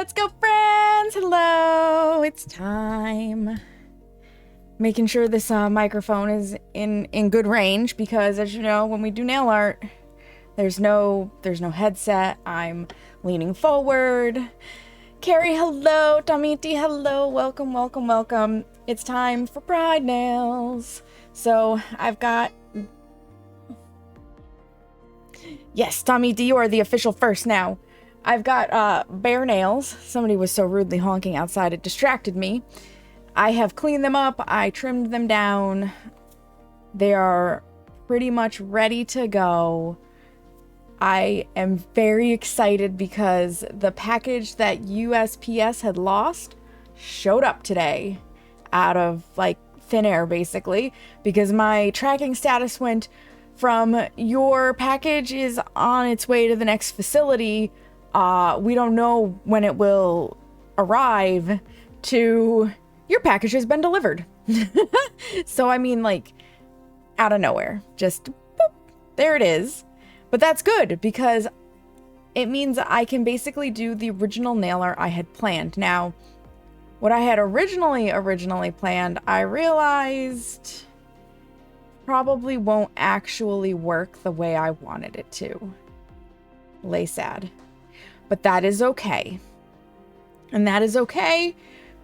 Let's go, friends! Hello! It's time. Making sure this microphone is in good range because, as you know, when we do nail art, there's no headset. I'm leaning forward. Carrie, hello. Damiti, hello. Welcome, welcome, welcome. It's time for bride nails. So I've got... Yes, Damiti, you are the official first now. I've got bare nails. Somebody was so rudely honking outside it distracted me. I have cleaned them up. I trimmed them down. They are pretty much ready to go. I am very excited because the package that USPS had lost showed up today out of like thin air basically, because my tracking status went from your package is on its way to the next facility. We don't know when it will arrive to your package has been delivered. So, I mean, like, out of nowhere, just boop, there it is. But that's good because it means I can basically do the original nail art I had planned. Now, what I had originally planned, I realized probably won't actually work the way I wanted it to. Lay sad. But that is okay. And that is okay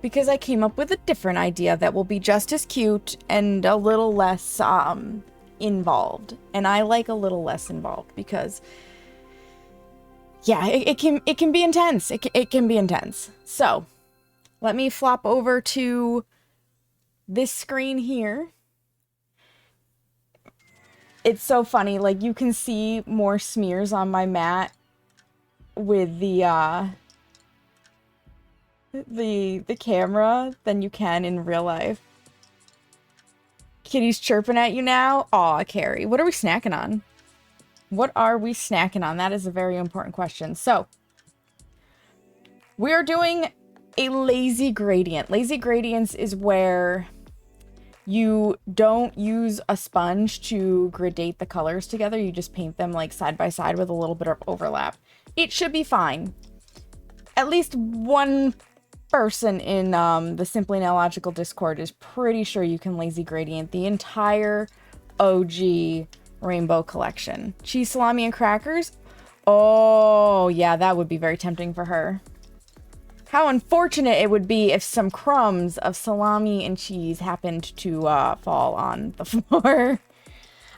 because I came up with a different idea that will be just as cute and a little less involved. And I like a little less involved because yeah, it can be intense. It can be intense. So, let me flop over to this screen here. It's so funny, like you can see more smears on my mat with the camera than you can in real life. Kitty's chirping at you now. Aw, Carrie. What are we snacking on? What are we snacking on? That is a very important question. So, we're doing a lazy gradient. Lazy gradients is where you don't use a sponge to gradate the colors together. You just paint them like side by side with a little bit of overlap. It should be fine. At least one person in the Simply Nailogical Discord is pretty sure you can lazy gradient the entire OG Rainbow Collection. Cheese, salami, and crackers? Oh, yeah, that would be very tempting for her. How unfortunate it would be if some crumbs of salami and cheese happened to fall on the floor.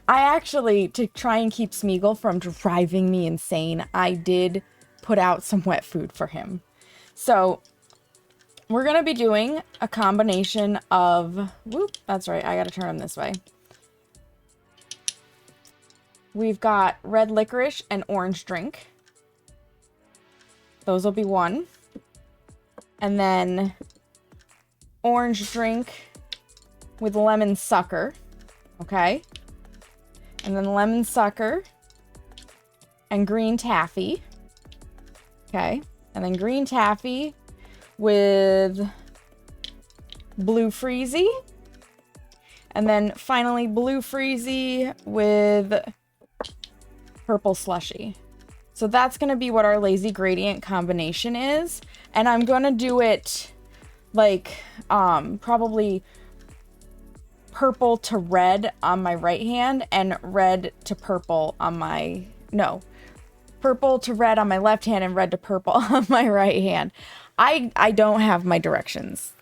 I actually, to try and keep Smeagol from driving me insane, I did put out some wet food for him. So, we're going to be doing a combination of... Whoop, that's right, I got to turn him this way. We've got red licorice and orange drink. Those will be one. And then orange drink with lemon sucker. Okay. And then lemon sucker and green taffy. Okay. And then green taffy with blue freezy. And then finally blue freezy with purple slushy. So that's going to be what our lazy gradient combination is. And I'm going to do it like probably purple to red on my right hand and red to purple on my... No. Purple to red on my left hand and red to purple on my right hand. I don't have my directions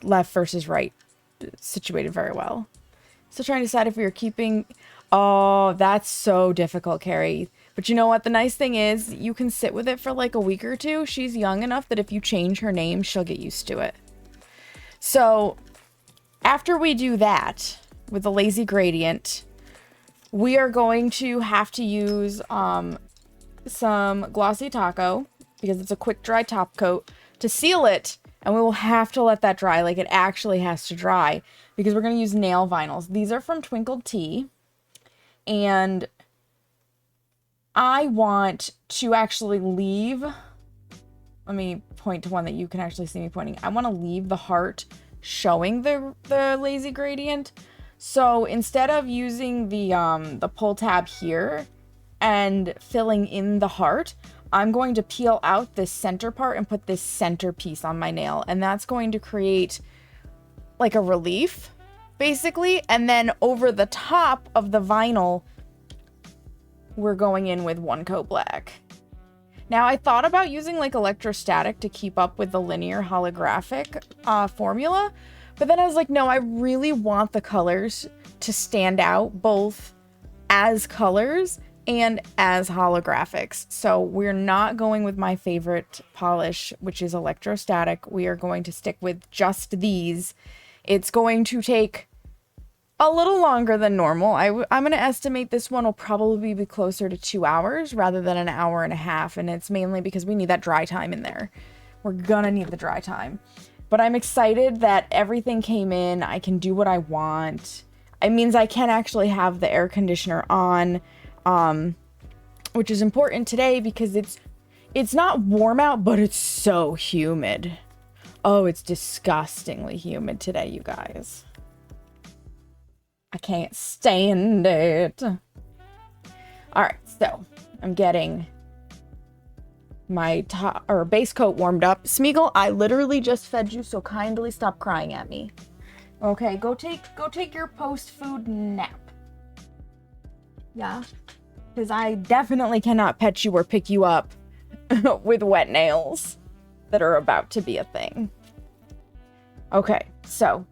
left versus right situated very well. So trying to decide if we are keeping... Oh, that's so difficult, Carrie. But you know what? The nice thing is you can sit with it for like a week or two. She's young enough that if you change her name, she'll get used to it. So after we do that with the lazy gradient, we are going to have to use some Glossy Taco because it's a quick dry top coat to seal it. And we will have to let that dry. Like it actually has to dry because we're going to use nail vinyls. These are from Twinkled Tea. And I want to actually leave, let me point to one that you can actually see me pointing. I want to leave the heart showing the lazy gradient. So instead of using the pull tab here and filling in the heart, I'm going to peel out this center part and put this center piece on my nail. And that's going to create like a relief, basically. And then over the top of the vinyl, we're going in with one coat black. Now, I thought about using like electrostatic to keep up with the linear holographic formula. But then I was like, no, I really want the colors to stand out both as colors and as holographics. So we're not going with my favorite polish, which is electrostatic. We are going to stick with just these. It's going to take a little longer than normal. I'm going to estimate this one will probably be closer to 2 hours rather than an hour and a half. And it's mainly because we need that dry time in there. We're going to need the dry time. But I'm excited that everything came in. I can do what I want. It means I can actually have the air conditioner on, which is important today because it's not warm out, but it's so humid. Oh, it's disgustingly humid today, you guys. I can't stand it. All right, so I'm getting my top or base coat warmed up. Smeagol, I literally just fed you, so kindly stop crying at me. Okay, go take your post-food nap. Yeah, because I definitely cannot pet you or pick you up with wet nails that are about to be a thing. Okay, so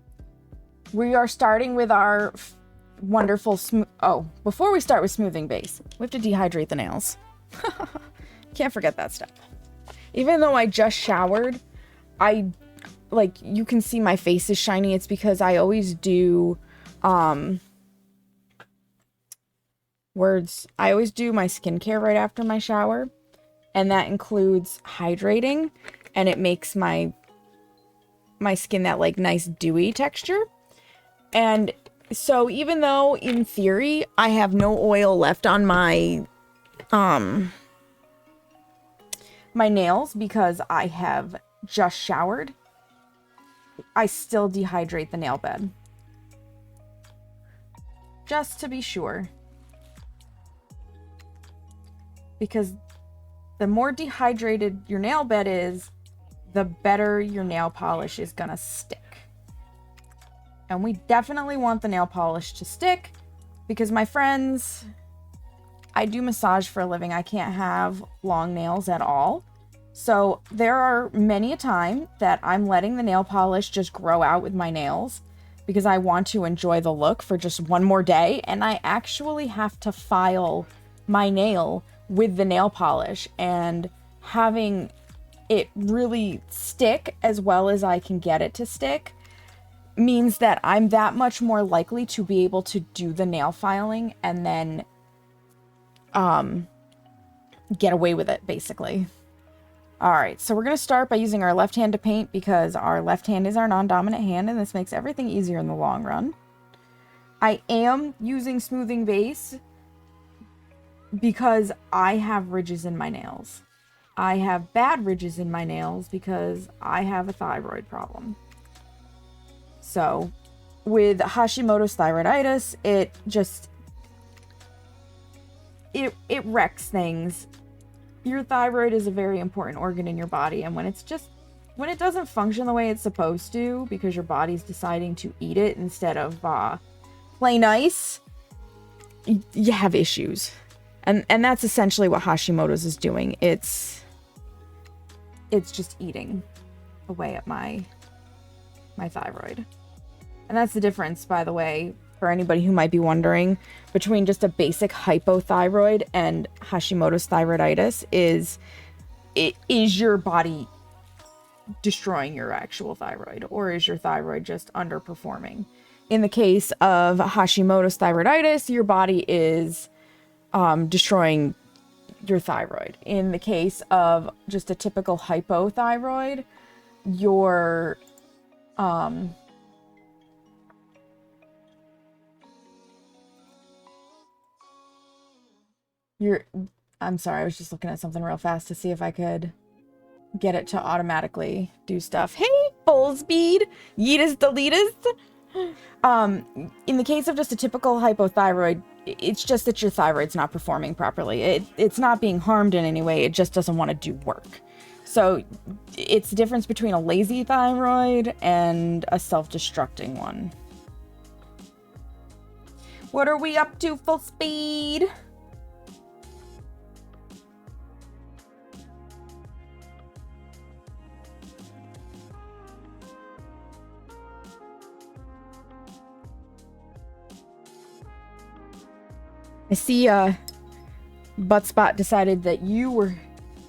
we are starting with our wonderful before we start with smoothing base, we have to dehydrate the nails. Can't forget that step. Even though I just showered, you can see my face is shiny. It's because I always do, I always do my skincare right after my shower. And that includes hydrating. And it makes my skin that like nice dewy texture. And so even though in theory I have no oil left on my my nails because I have just showered, I still dehydrate the nail bed. Just to be sure. Because the more dehydrated your nail bed is, the better your nail polish is gonna stick. And we definitely want the nail polish to stick because, my friends, I do massage for a living. I can't have long nails at all. So there are many a time that I'm letting the nail polish just grow out with my nails because I want to enjoy the look for just one more day. And I actually have to file my nail with the nail polish, and having it really stick as well as I can get it to stick means that I'm that much more likely to be able to do the nail filing and then get away with it, basically. All right, so we're going to start by using our left hand to paint because our left hand is our non-dominant hand, and this makes everything easier in the long run. I am using smoothing base because I have ridges in my nails. I have bad ridges in my nails because I have a thyroid problem. So with Hashimoto's thyroiditis, it wrecks things. Your thyroid is a very important organ in your body, and when it doesn't function the way it's supposed to because your body's deciding to eat it instead of play nice, you have issues. And that's essentially what Hashimoto's is doing. It's just eating away at my thyroid. And that's the difference, by the way, for anybody who might be wondering, between just a basic hypothyroid and Hashimoto's thyroiditis is your body destroying your actual thyroid, or is your thyroid just underperforming? In the case of Hashimoto's thyroiditis, your body is destroying your thyroid. In the case of just a typical hypothyroid, I'm sorry, I was just looking at something real fast to see if I could get it to automatically do stuff. Hey, full speed, yeetus deletus. In the case of just a typical hypothyroid, it's just that your thyroid's not performing properly. It's not being harmed in any way. It just doesn't want to do work. So it's the difference between a lazy thyroid and a self-destructing one. What are we up to? Full speed. I see Buttspot decided that you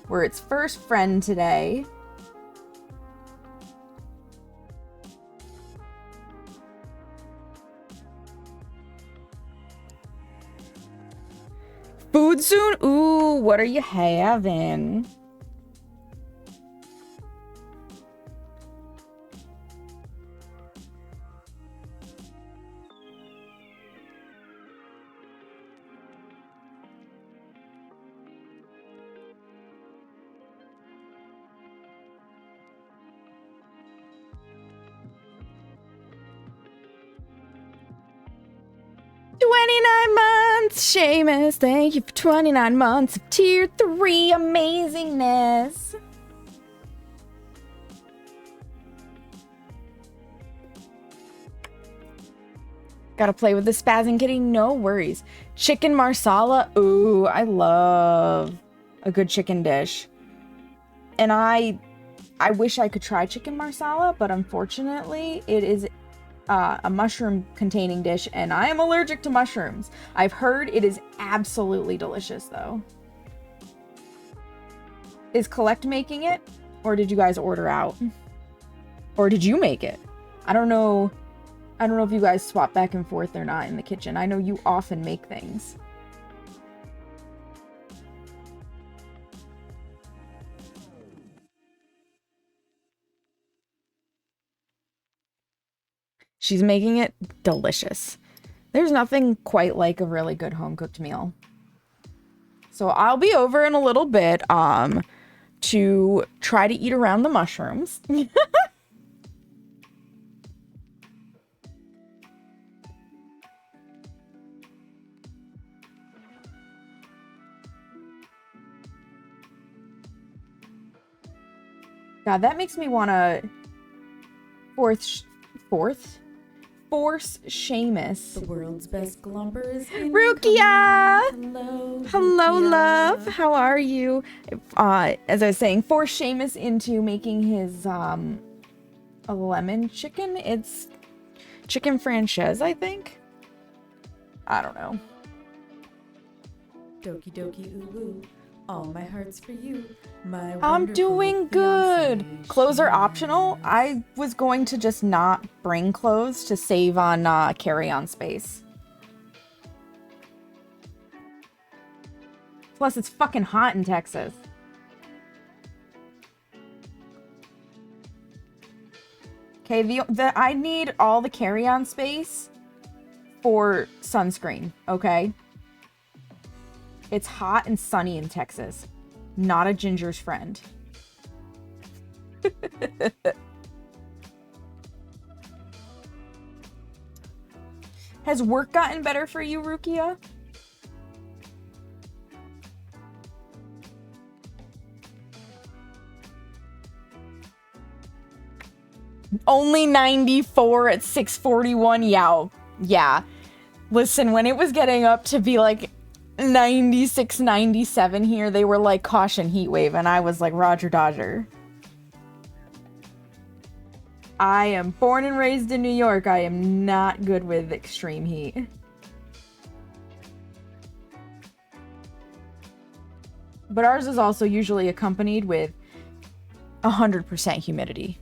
were its first friend today. Food soon? Ooh, what are you having? Seamus, thank you for 29 months of tier 3 amazingness. Gotta play with the spazzing kitty, no worries. Chicken marsala, ooh, I love a good chicken dish. And I wish I could try chicken marsala, but unfortunately it is a mushroom containing dish, and I am allergic to mushrooms. I've heard it is absolutely delicious though. Is Collect making it, or did you guys order out? Or did you make it? I don't know if you guys swap back and forth or not in the kitchen. I know you often make things. She's making it delicious. There's nothing quite like a really good home-cooked meal. So I'll be over in a little bit to try to eat around the mushrooms. God, that makes me want to force Seamus. The world's best glumper is Rukia! Hello, Hello, Rukia. love. How are you? As I was saying, force Seamus into making his a lemon chicken. It's chicken franchise, I think. I don't know. Doki doki ooh ooh. All my heart's for you. My I'm doing good. Clothes are optional. I was going to just not bring clothes to save on carry-on space. Plus, it's fucking hot in Texas. Okay, I need all the carry-on space for sunscreen, okay? It's hot and sunny in Texas. Not a ginger's friend. Has work gotten better for you, Rukia? Only 94 at 641. Yeah. Listen, when it was getting up to be like 96, 97 here, they were like, caution heat wave, and I was like, Roger Dodger. I am born and raised in New York. I am not good with extreme heat. But ours is also usually accompanied with 100% humidity.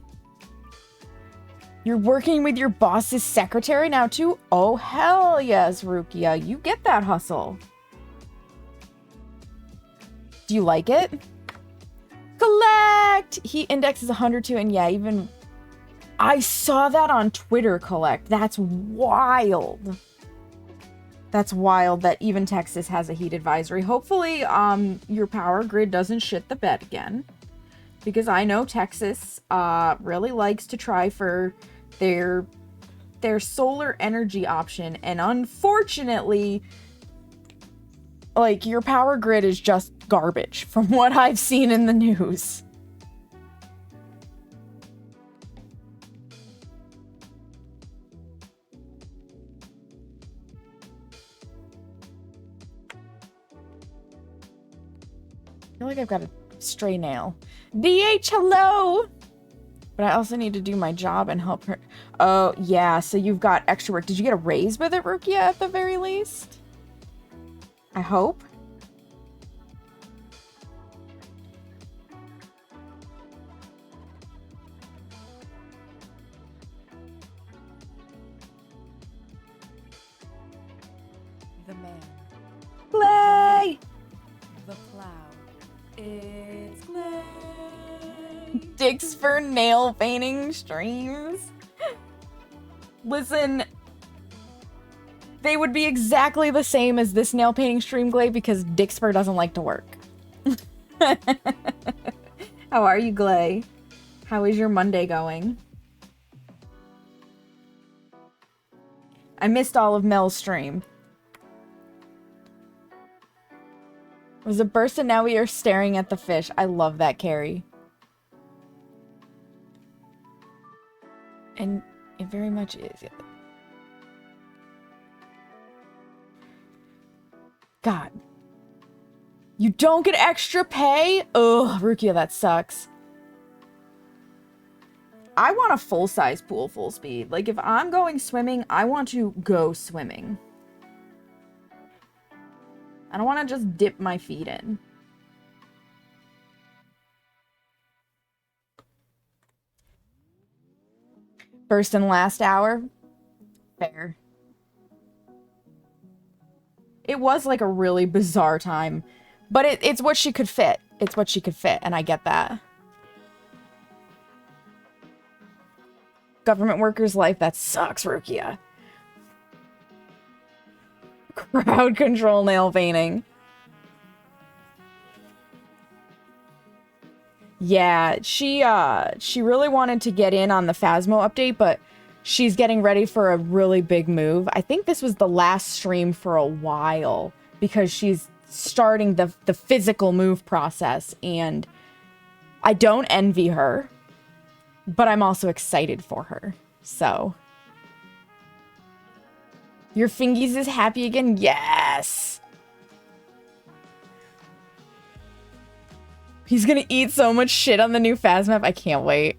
You're working with your boss's secretary now too? Oh, hell yes, Rukia. You get that hustle. Do you like it? Collect! Heat index is 102, and yeah, even... I saw that on Twitter, Collect. That's wild. That's wild that even Texas has a heat advisory. Hopefully, your power grid doesn't shit the bed again. Because I know Texas really likes to try for their their solar energy option, and unfortunately, like, your power grid is just garbage from what I've seen in the news. I feel like I've got a stray nail. DH, hello! But I also need to do my job and help her. Oh, yeah, so you've got extra work. Did you get a raise with it, Rukia, at the very least? I hope. The man. Clay! The plow. It's Clay. Dicks for nail painting streams. Listen, they would be exactly the same as this nail painting stream, Glay, because Dixper doesn't like to work. How are you, Glay? How is your Monday going? I missed all of Mel's stream. It was a burst and now we are staring at the fish. I love that, Carrie. And it very much is. God. You don't get extra pay? Ugh, Rukia, that sucks. I want a full-size pool full speed. Like, if I'm going swimming, I want to go swimming. I don't want to just dip my feet in. First and last hour? Fair. It was like a really bizarre time. But it's what she could fit. It's what she could fit, and I get that. Government workers' life, that sucks, Rukia. Crowd control nail painting. Yeah, she really wanted to get in on the Phasmo update, but she's getting ready for a really big move. I think this was the last stream for a while because she's starting the physical move process, and I don't envy her, but I'm also excited for her. So your fingies is happy again? Yes! He's gonna eat so much shit on the new Phasmap. I can't wait.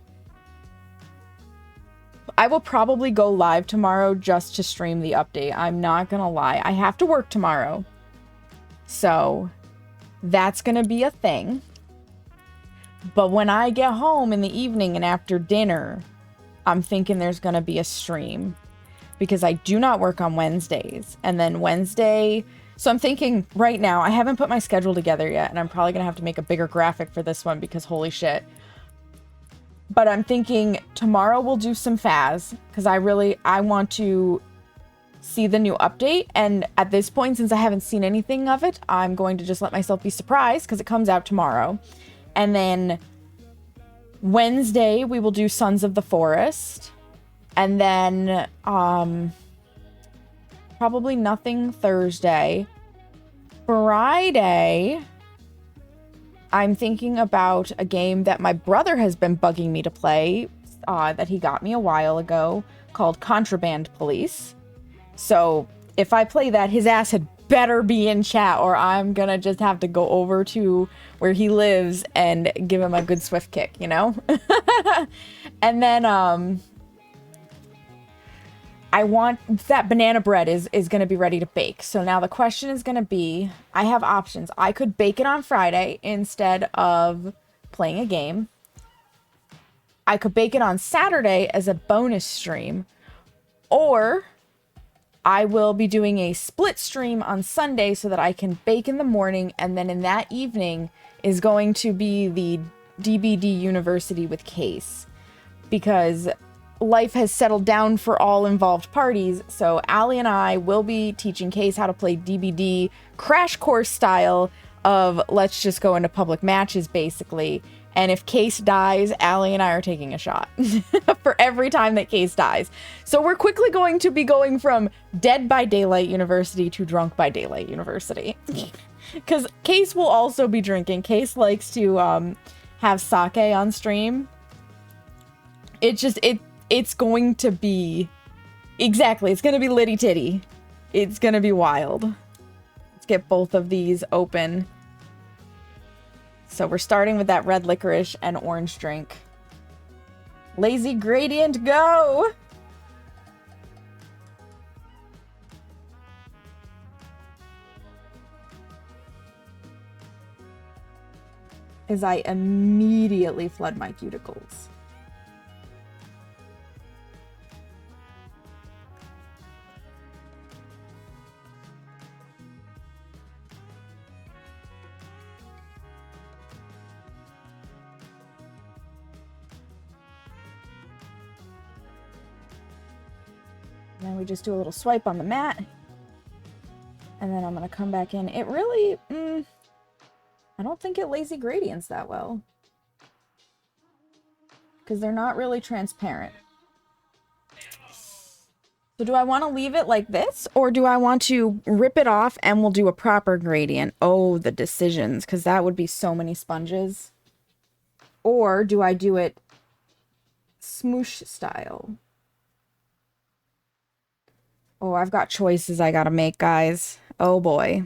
I will probably go live tomorrow just to stream the update. I'm not gonna lie. I have to work tomorrow. So that's gonna be a thing. But when I get home in the evening and after dinner, I'm thinking there's gonna be a stream. Because I do not work on Wednesdays. And then Wednesday... So I'm thinking right now, I haven't put my schedule together yet, and I'm probably going to have to make a bigger graphic for this one because holy shit. But I'm thinking tomorrow we'll do some Phas, because I want to see the new update. And at this point, since I haven't seen anything of it, I'm going to just let myself be surprised because it comes out tomorrow. And then Wednesday, we will do Sons of the Forest. And then, probably nothing Thursday. Friday, I'm thinking about a game that my brother has been bugging me to play, that he got me a while ago, called Contraband Police. So if I play that, his ass had better be in chat, or I'm gonna just have to go over to where he lives and give him a good swift kick, you know? And then, I want that banana bread is going to be ready to bake. So now the question is going to be, I have options. I could bake it on Friday instead of playing a game. I could bake it on Saturday as a bonus stream. Or I will be doing a split stream on Sunday so that I can bake in the morning. And then in that evening is going to be the DBD University with Case. Because life has settled down for all involved parties, so Allie and I will be teaching Case how to play DBD crash course style of let's just go into public matches, basically. And if Case dies, Allie and I are taking a shot for every time that Case dies. So we're quickly going to be going from Dead by Daylight University to Drunk by Daylight University. Because Case will also be drinking. Case likes to have sake on stream. It's going to be... Exactly, it's going to be litty titty. It's going to be wild. Let's get both of these open. So we're starting with that red licorice and orange drink. Lazy Gradient, go! As I immediately flood my cuticles. And then we just do a little swipe on the mat. And then I'm going to come back in. It really... I don't think it lazy gradients that well. Because they're not really transparent. So do I want to leave it like this? Or do I want to rip it off and we'll do a proper gradient? Oh, the decisions. Because that would be so many sponges. Or do I do it smoosh style? Oh, I've got choices I gotta make, guys. Oh boy.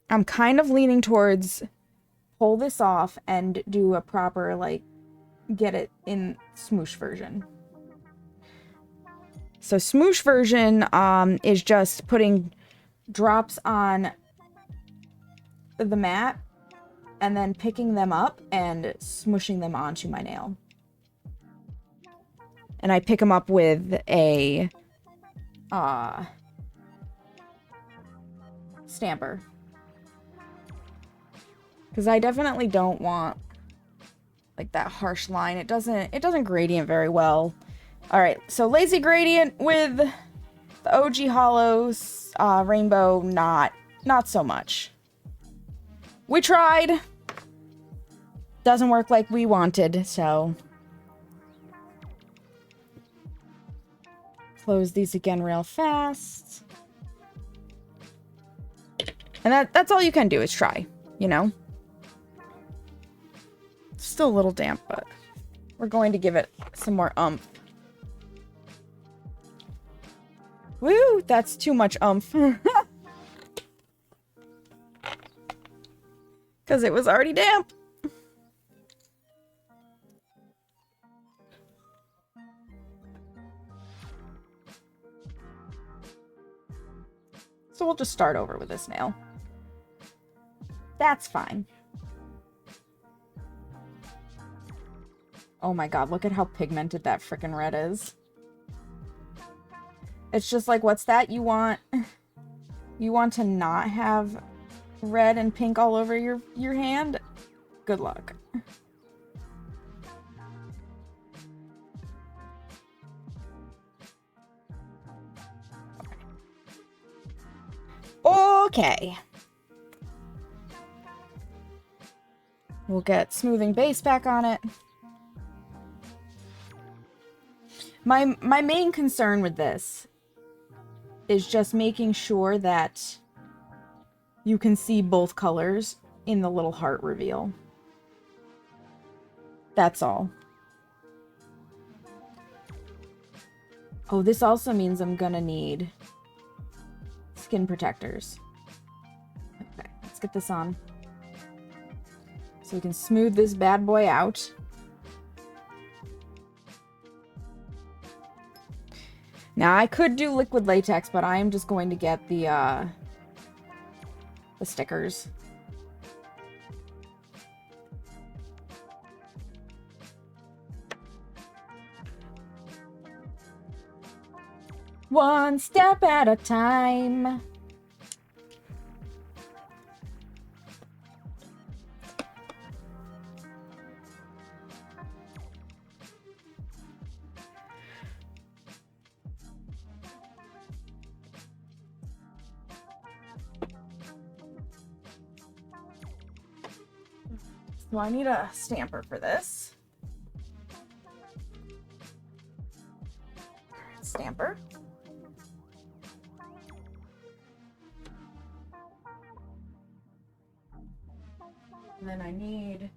I'm kind of leaning towards pull this off and do a proper, like, get it in smoosh version. So smoosh version is just putting drops on the mat and then picking them up and smooshing them onto my nail. And I pick them up with a stamper. Because I definitely don't want like that harsh line. It doesn't gradient very well. All right, so lazy gradient with the OG Hollows rainbow, not so much. We tried. Doesn't work like we wanted, so close these again real fast. And that's all you can do is try, you know? It's still a little damp, but we're going to give it some more oomph. Woo, that's too much oomph. Because it was already damp. So we'll just start over with this nail. That's fine. Oh my god, look at how pigmented that frickin' red is. It's just like, what's that? You want to not have red and pink all over your hand? Good luck. Okay. We'll get smoothing base back on it. My main concern with this is just making sure that you can see both colors in the little heart reveal. That's all. Oh, this also means I'm gonna need skin protectors. Okay, let's get this on. So we can smooth this bad boy out. Now, I could do liquid latex, but I am just going to get the stickers. One step at a time. So I need a stamper for this. Stamper. And then I need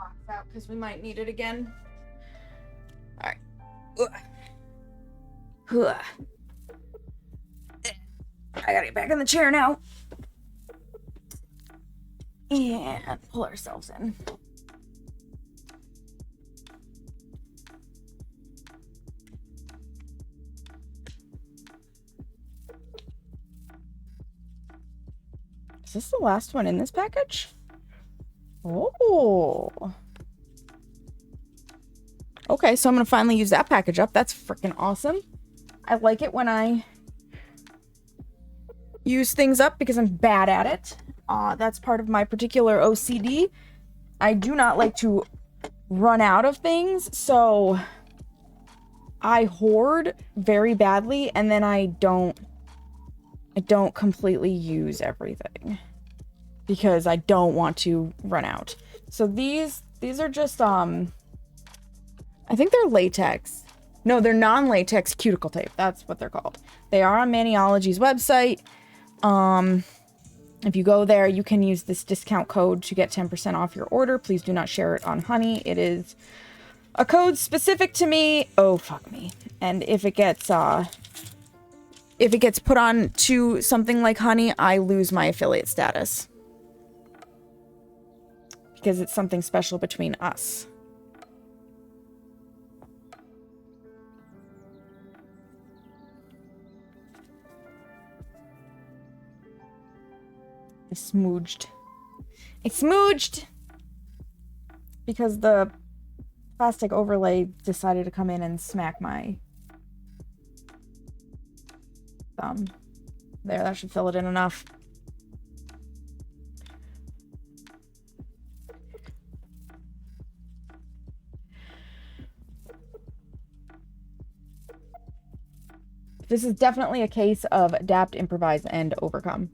box out because we might need it again. All right. I gotta get back in the chair now. And pull ourselves in. Is this the last one in this package? Oh. Okay, so I'm gonna finally use that package up. That's freaking awesome. I like it when I use things up because I'm bad at it. That's part of my particular OCD. I do not like to run out of things, so I hoard very badly, and then I don't completely use everything because I don't want to run out. So these are just I think they're latex. No, they're non-latex cuticle tape. That's what they're called. They are on Maniology's website. If you go there, you can use this discount code to get 10% off your order. Please do not share it on Honey. It is a code specific to me. Oh, fuck me. And if it gets put on to something like Honey, I lose my affiliate status. Because it's something special between us. I smooched. Because the plastic overlay decided to come in and smack my thumb. There, that should fill it in enough. This is definitely a case of adapt, improvise, and overcome.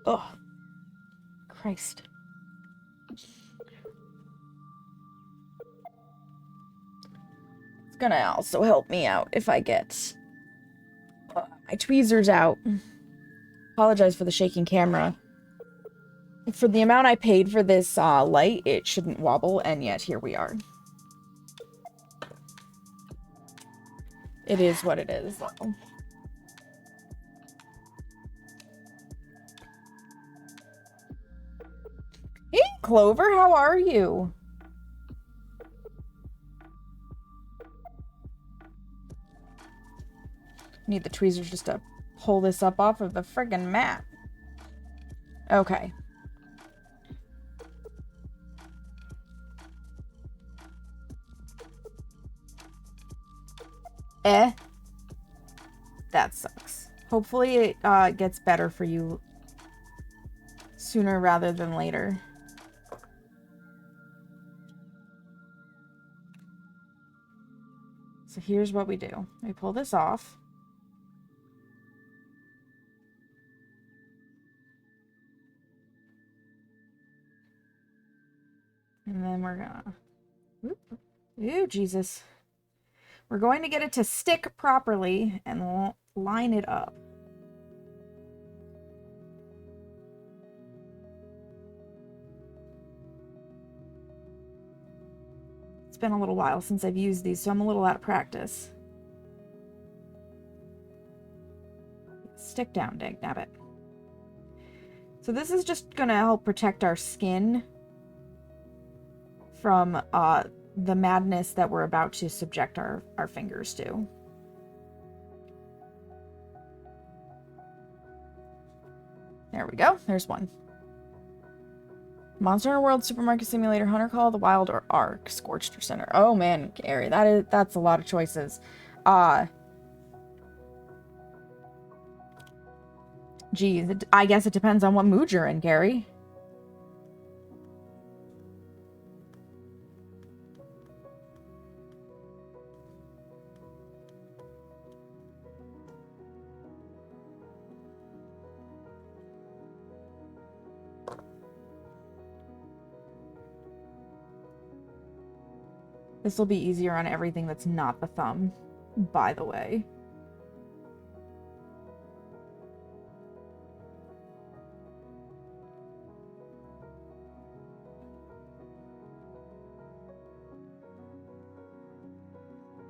Oh, Christ. It's gonna also help me out if I get my tweezers out. Apologize for the shaking camera. For the amount I paid for this light, it shouldn't wobble, and yet here we are. It is what it is, though. Hey, Clover, how are you? Need the tweezers just to pull this up off of the friggin' mat. Okay. That sucks. Hopefully it gets better for you sooner rather than later. So here's what we do. We pull this off. And then we're gonna... Ooh, Jesus. We're going to get it to stick properly and line it up. It's been a little while since I've used these, so I'm a little out of practice. stick down, dagnabbit. So this is just gonna help protect our skin from the madness that we're about to subject our fingers to. There we go. There's one. Monster Hunter World, Supermarket Simulator, Hunter Call of the Wild, or Ark, Scorched or Center. Oh man, Gary, that's a lot of choices. Geez, I guess it depends on what mood you're in, Gary. This will be easier on everything that's not the thumb, by the way.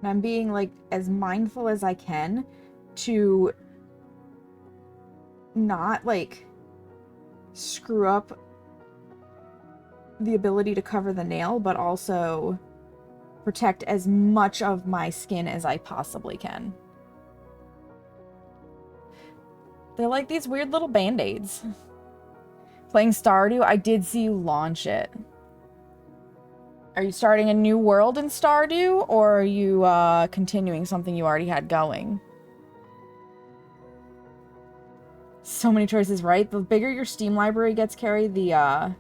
And I'm being, like, as mindful as I can to not, like, screw up the ability to cover the nail, but also protect as much of my skin as I possibly can. They're like these weird little band-aids. Playing Stardew, I did see you launch it. Are you starting a new world in Stardew, or are you continuing something you already had going? So many choices, right? The bigger your Steam library gets, Carrie, the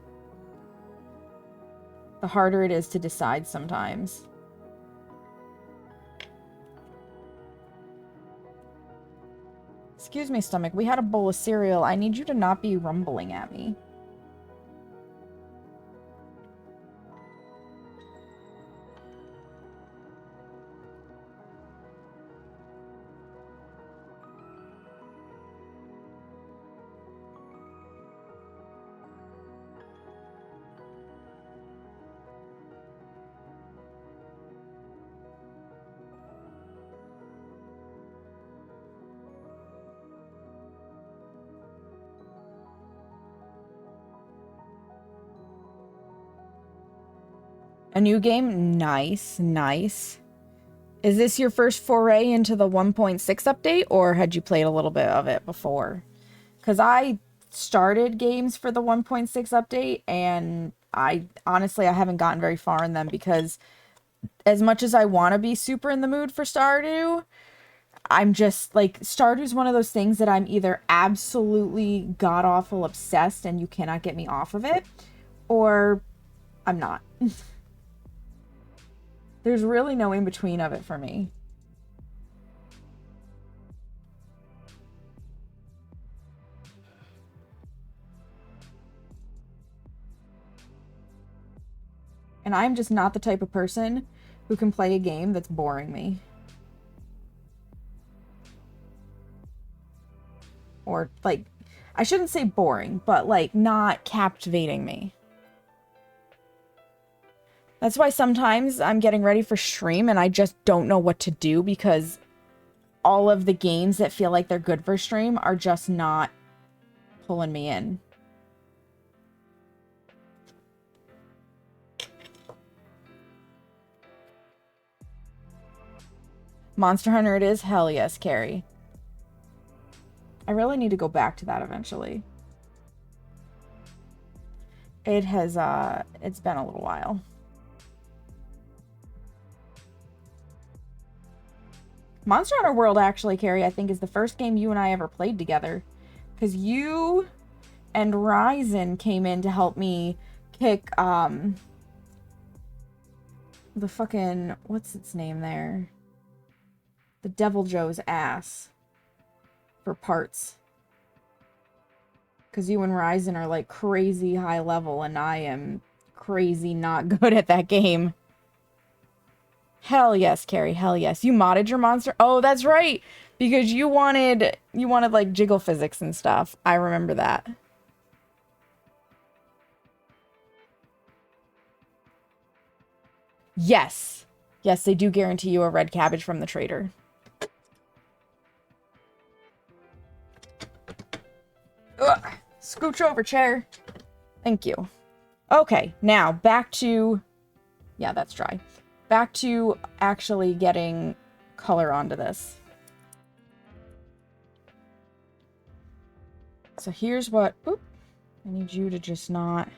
harder it is to decide sometimes. Excuse me, stomach. We had a bowl of cereal. I need you to not be rumbling at me. A new game? Nice, nice. Is this your first foray into the 1.6 update, or had you played a little bit of it before? Because I started games for the 1.6 update, and I haven't gotten very far in them, because as much as I want to be super in the mood for Stardew, I'm just, like, Stardew's one of those things that I'm either absolutely god-awful obsessed and you cannot get me off of it, or I'm not. There's really no in-between of it for me. And I'm just not the type of person who can play a game that's boring me. Or, like, I shouldn't say boring, but, like, not captivating me. That's why sometimes I'm getting ready for stream and I just don't know what to do, because all of the games that feel like they're good for stream are just not pulling me in. Monster Hunter it is? Hell yes, Carrie. I really need to go back to that eventually. It has, it's been a little while. Monster Hunter World, actually, Carrie, I think is the first game you and I ever played together. Because you and Ryzen came in to help me kick, the fucking, what's its name there? The Deviljho's ass. For parts. Because you and Ryzen are, like, crazy high level, and I am crazy not good at that game. Hell yes, Carrie. Hell yes. You modded your monster? Oh, that's right. Because you wanted like jiggle physics and stuff. I remember that. Yes. Yes, they do guarantee you a red cabbage from the trader. Scooch over, chair. Thank you. Okay, now back to... Yeah, that's dry. Back to actually getting color onto this. So here's what... Oop. I need you to just not...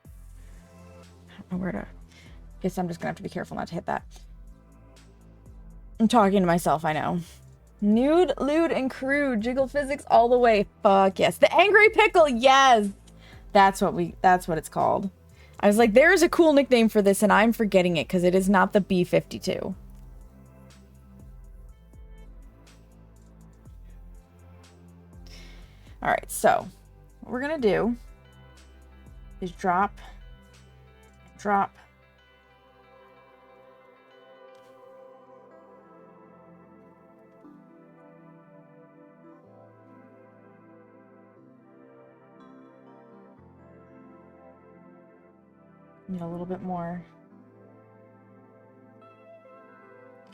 I don't know where to... Guess I'm just gonna have to be careful not to hit that. I'm talking to myself, I know. Nude, lewd, and crude. Jiggle physics all the way. Fuck yes. The Angry Pickle, yes! That's what it's called. I was like, there is a cool nickname for this, and I'm forgetting it, because it is not the B-52. Alright, so, what we're gonna do is drop, drop, need a little bit more.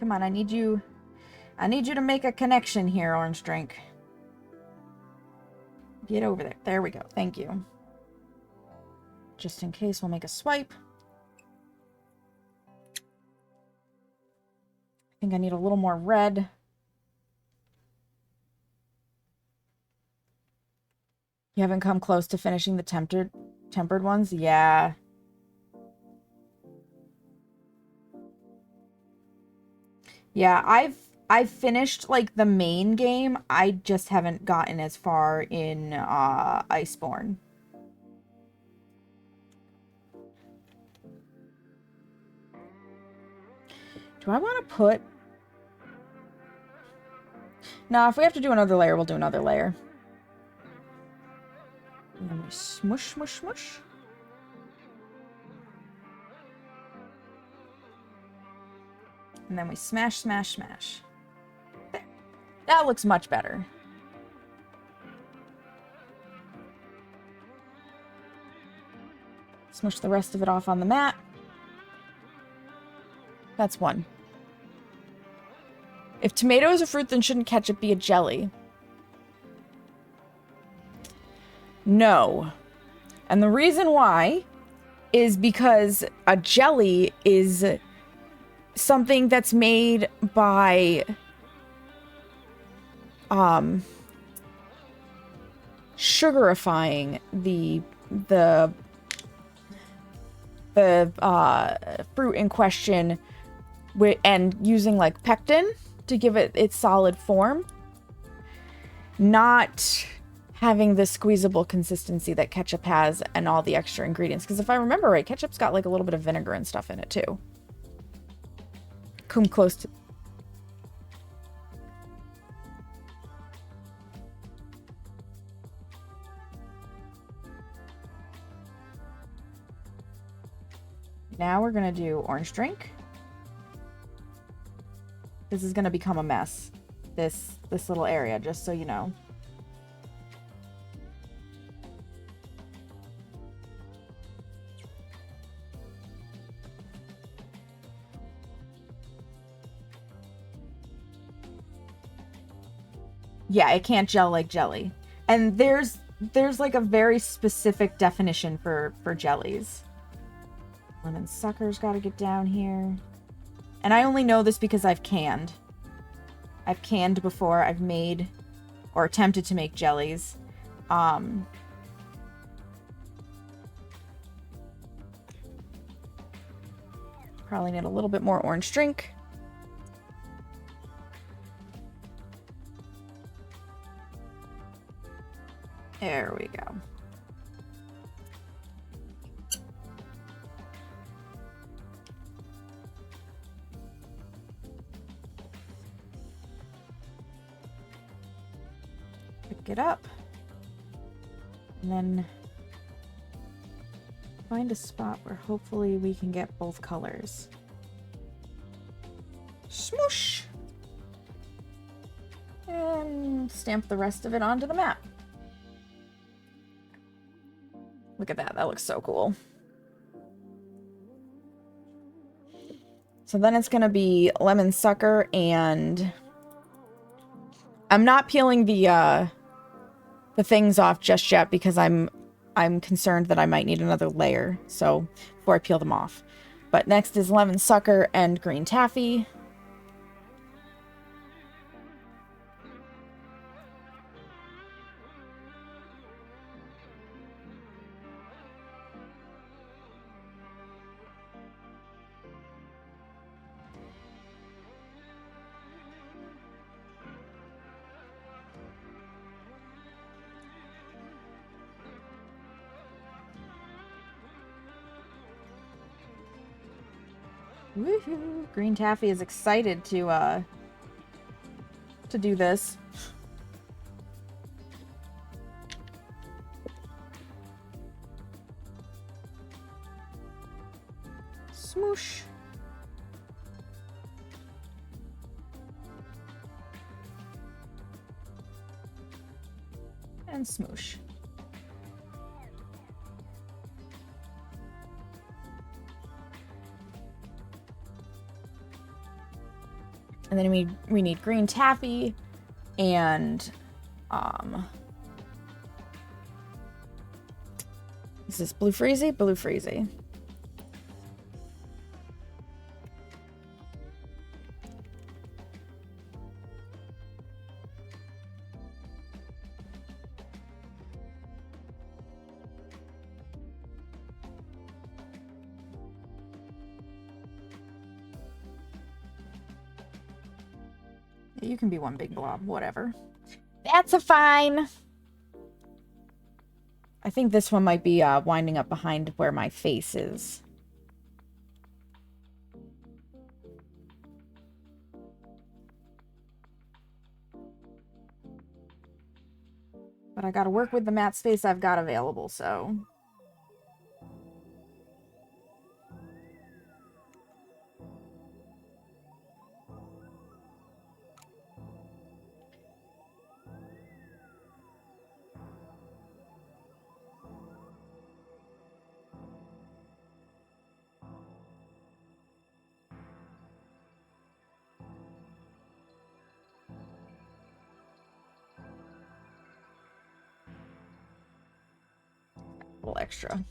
Come on, I need you to make a connection here, Orange Drink. Get over there. There we go. Thank you. Just in case, we'll make a swipe. I think I need a little more red. You haven't come close to finishing the tempered ones? Yeah. Yeah, I've finished, like, the main game. I just haven't gotten as far in, Iceborne. Do I want to put... No, if we have to do another layer, we'll do another layer. And then we smush, smush, smush. And then we smash, smash, smash. There. That looks much better. Smush the rest of it off on the mat. That's one. If tomato is a fruit, then shouldn't ketchup be a jelly? No. And the reason why is because a jelly is something that's made by sugarifying the fruit in question and using like pectin to give it its solid form, not having the squeezable consistency that ketchup has and all the extra ingredients. Because if I remember right, ketchup's got like a little bit of vinegar and stuff in it too. Come close to... Now we're gonna do orange drink. This is gonna become a mess. This little area, just so you know. Yeah, it can't gel like jelly. And there's like a very specific definition for jellies. Lemon sucker's got to get down here. And I only know this because I've canned. I've canned before. I've made or attempted to make jellies. Probably need a little bit more orange drink. There we go. Pick it up. And then find a spot where hopefully we can get both colors. Smoosh! And stamp the rest of it onto the map. Look at that. That looks so cool. So then it's going to be lemon sucker and... I'm not peeling the the things off just yet because I'm concerned that I might need another layer. So before I peel them off. But next is lemon sucker and green taffy. Woohoo! Green taffy is excited to do this. Smoosh. And smoosh. And then we need green taffy and is this blue freezy? Blue freezy. You can be one big blob, whatever. That's a fine. I think this one might be winding up behind where my face is. But I gotta work with the matte space I've got available, so... little extra.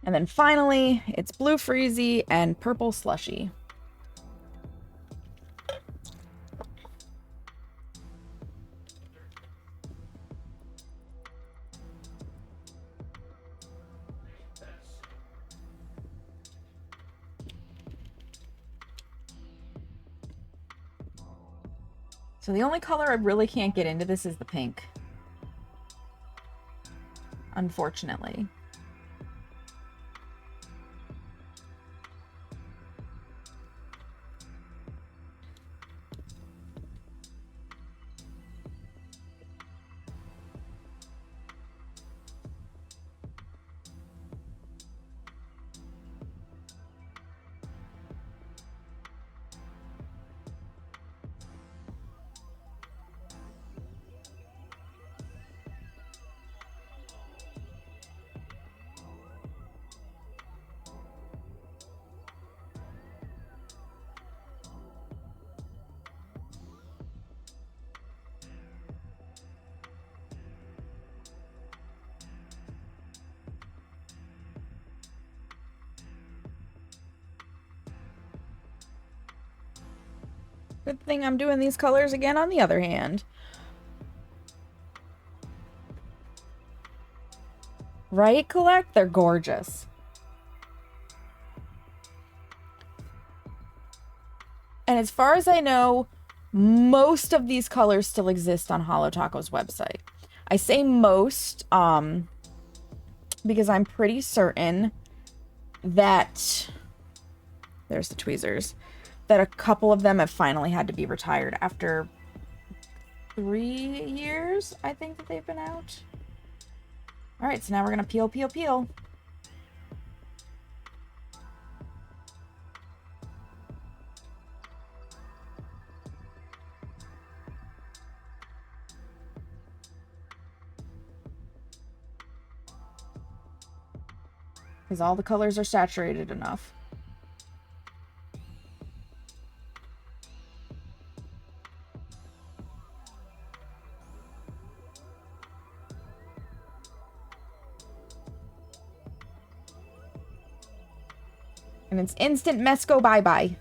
And then finally, it's blue freezy and purple slushy. So the only color I really can't get into this is the pink. Unfortunately. Good thing I'm doing these colors again on the other hand. Right, Collect? They're gorgeous. And as far as I know, most of these colors still exist on HoloTaco's website. I say most because I'm pretty certain that... There's the tweezers. That a couple of them have finally had to be retired after 3 years, I think, that they've been out. Alright, so now we're gonna peel, peel, peel. Because all the colors are saturated enough. And it's instant Mesco bye-bye.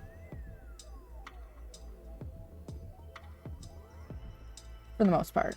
For the most part.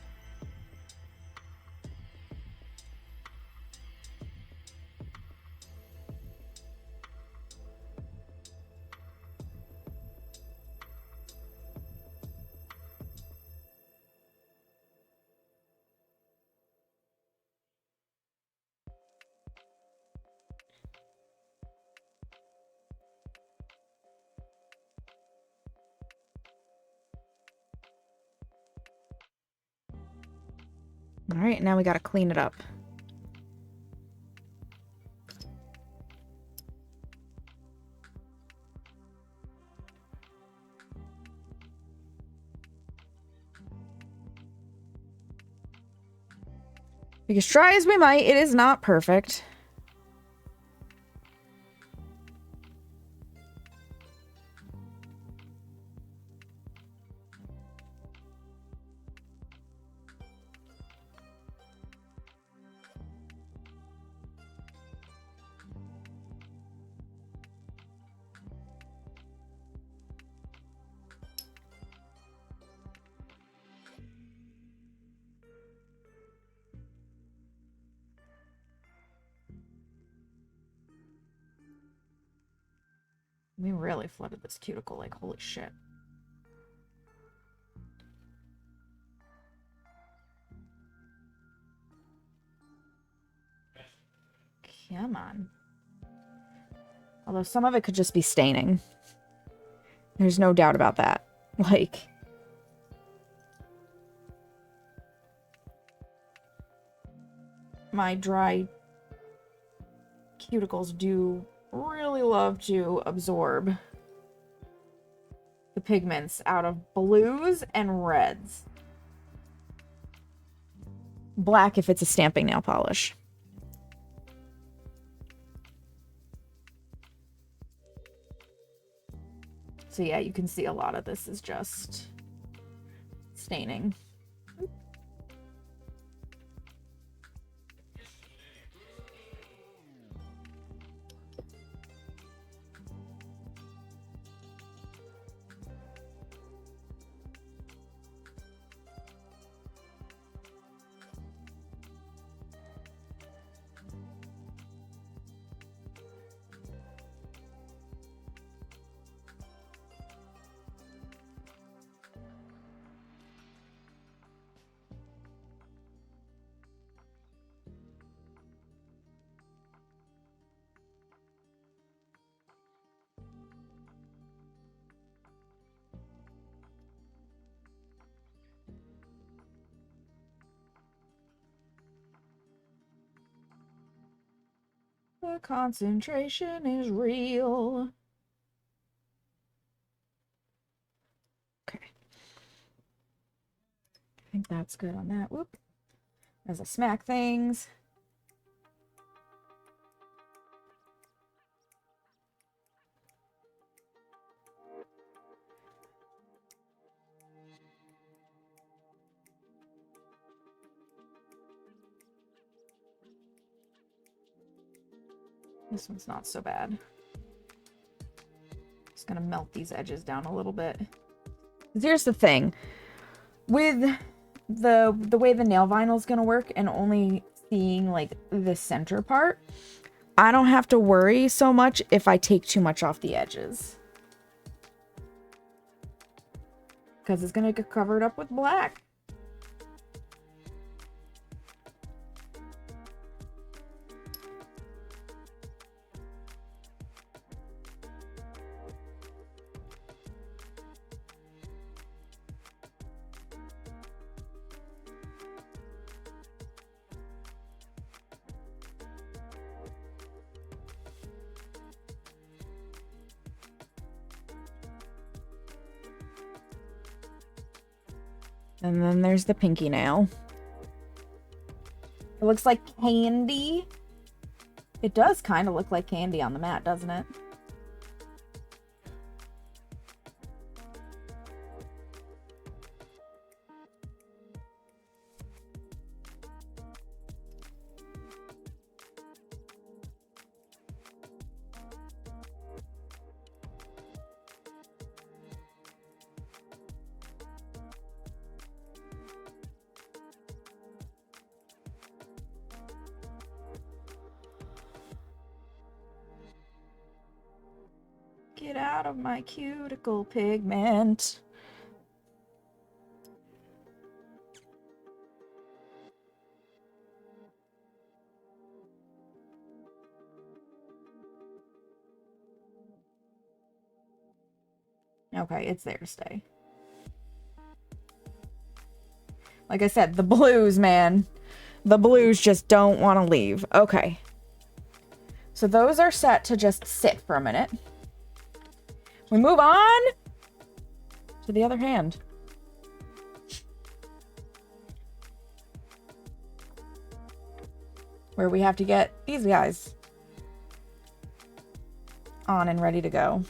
All right, now we got to clean it up. Because try as we might, it is not perfect. We really flooded this cuticle, like, holy shit. Come on. Although some of it could just be staining. There's no doubt about that. Like... my dry cuticles do really love to absorb the pigments out of blues and reds. Black if it's a stamping nail polish. So yeah, you can see a lot of this is just staining. The concentration is real. Okay. I think that's good on that. Whoop. As I smack things. This one's not so bad. Just gonna melt these edges down a little bit. Here's the thing. With the way the nail vinyl is gonna work and only seeing like the center part, I don't have to worry so much if I take too much off the edges. Because it's gonna get covered up with black. And then there's the pinky nail. It looks like candy. It does kind of look like candy on the mat, doesn't it? Get out of my cuticle pigment. Okay, it's there to stay. Like I said, the blues, man. The blues just don't want to leave. Okay. So those are set to just sit for a minute. We move on to the other hand. Where we have to get these guys on and ready to go.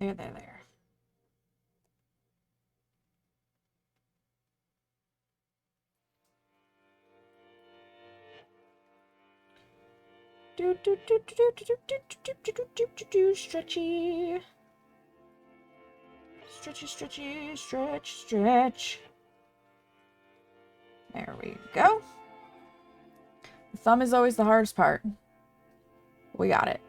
There. Stretchy. Stretchy, stretch. There we go. The thumb is always the hardest part. We got it.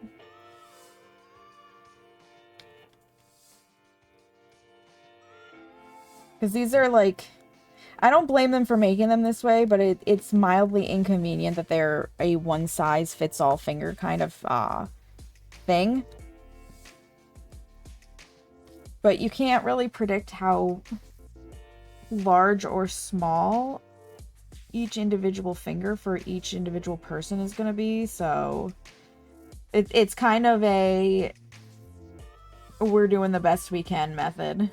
Because these are like, I don't blame them for making them this way, but it's mildly inconvenient that they're a one-size-fits-all finger kind of thing. But you can't really predict how large or small each individual finger for each individual person is going to be, so it's kind of a we're doing the best we can method.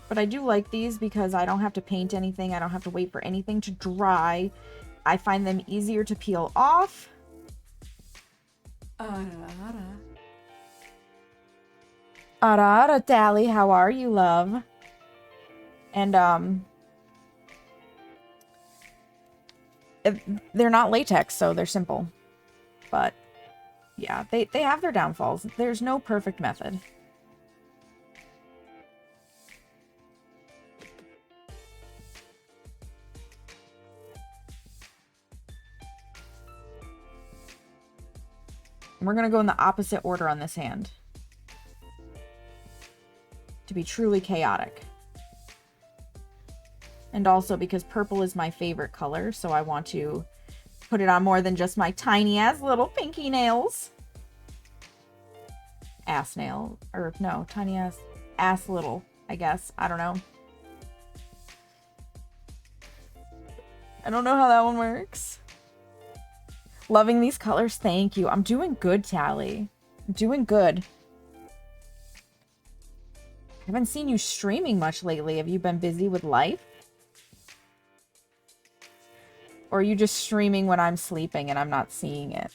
But I do like these because I don't have to paint anything. I don't have to wait for anything to dry. I find them easier to peel off. Ara, Dally, how are you, love? And, they're not latex, so they're simple. But, yeah, they have their downfalls. There's no perfect method. We're going to go in the opposite order on this hand. To be truly chaotic. And also because purple is my favorite color, so I want to put it on more than just my tiny ass little pinky nails. Ass nail. Or no, tiny ass little, I guess. I don't know. I don't know how that one works. Loving these colors. Thank you. I'm doing good, Tally. I'm doing good. I haven't seen you streaming much lately. Have you been busy with life? Or are you just streaming when I'm sleeping and I'm not seeing it?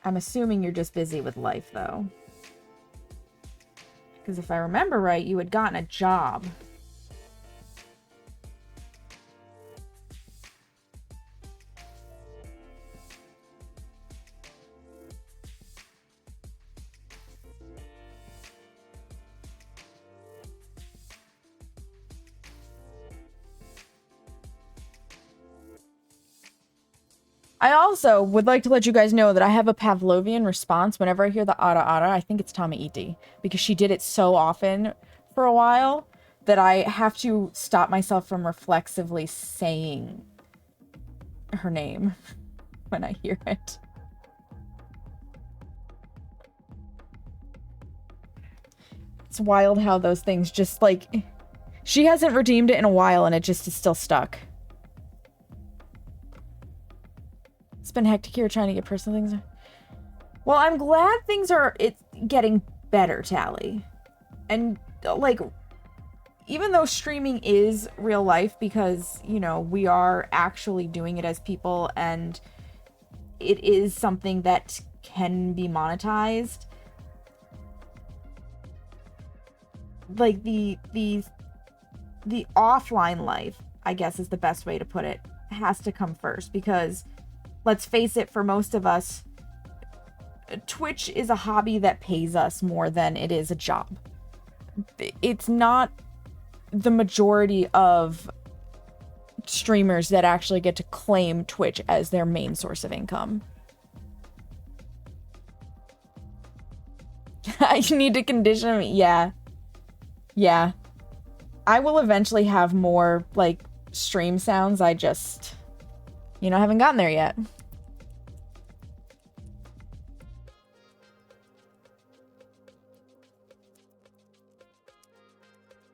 I'm assuming you're just busy with life, though. Because if I remember right, you had gotten a job. I also would like to let you guys know that I have a Pavlovian response whenever I hear the ara ara. I think it's Tamaiti, because she did it so often for a while that I have to stop myself from reflexively saying her name when I hear it. It's wild how those things just like, she hasn't redeemed it in a while and it just is still stuck. been hectic here trying to get personal things. Well, I'm glad things are getting better, Tally. And, like, even though streaming is real life because, you know, we are actually doing it as people and it is something that can be monetized, like, the offline life, I guess is the best way to put it, has to come first because, let's face it, for most of us, Twitch is a hobby that pays us more than it is a job. It's not the majority of streamers that actually get to claim Twitch as their main source of income. I need to condition me. Yeah. Yeah. I will eventually have more, like, stream sounds. I just, you know, haven't gotten there yet.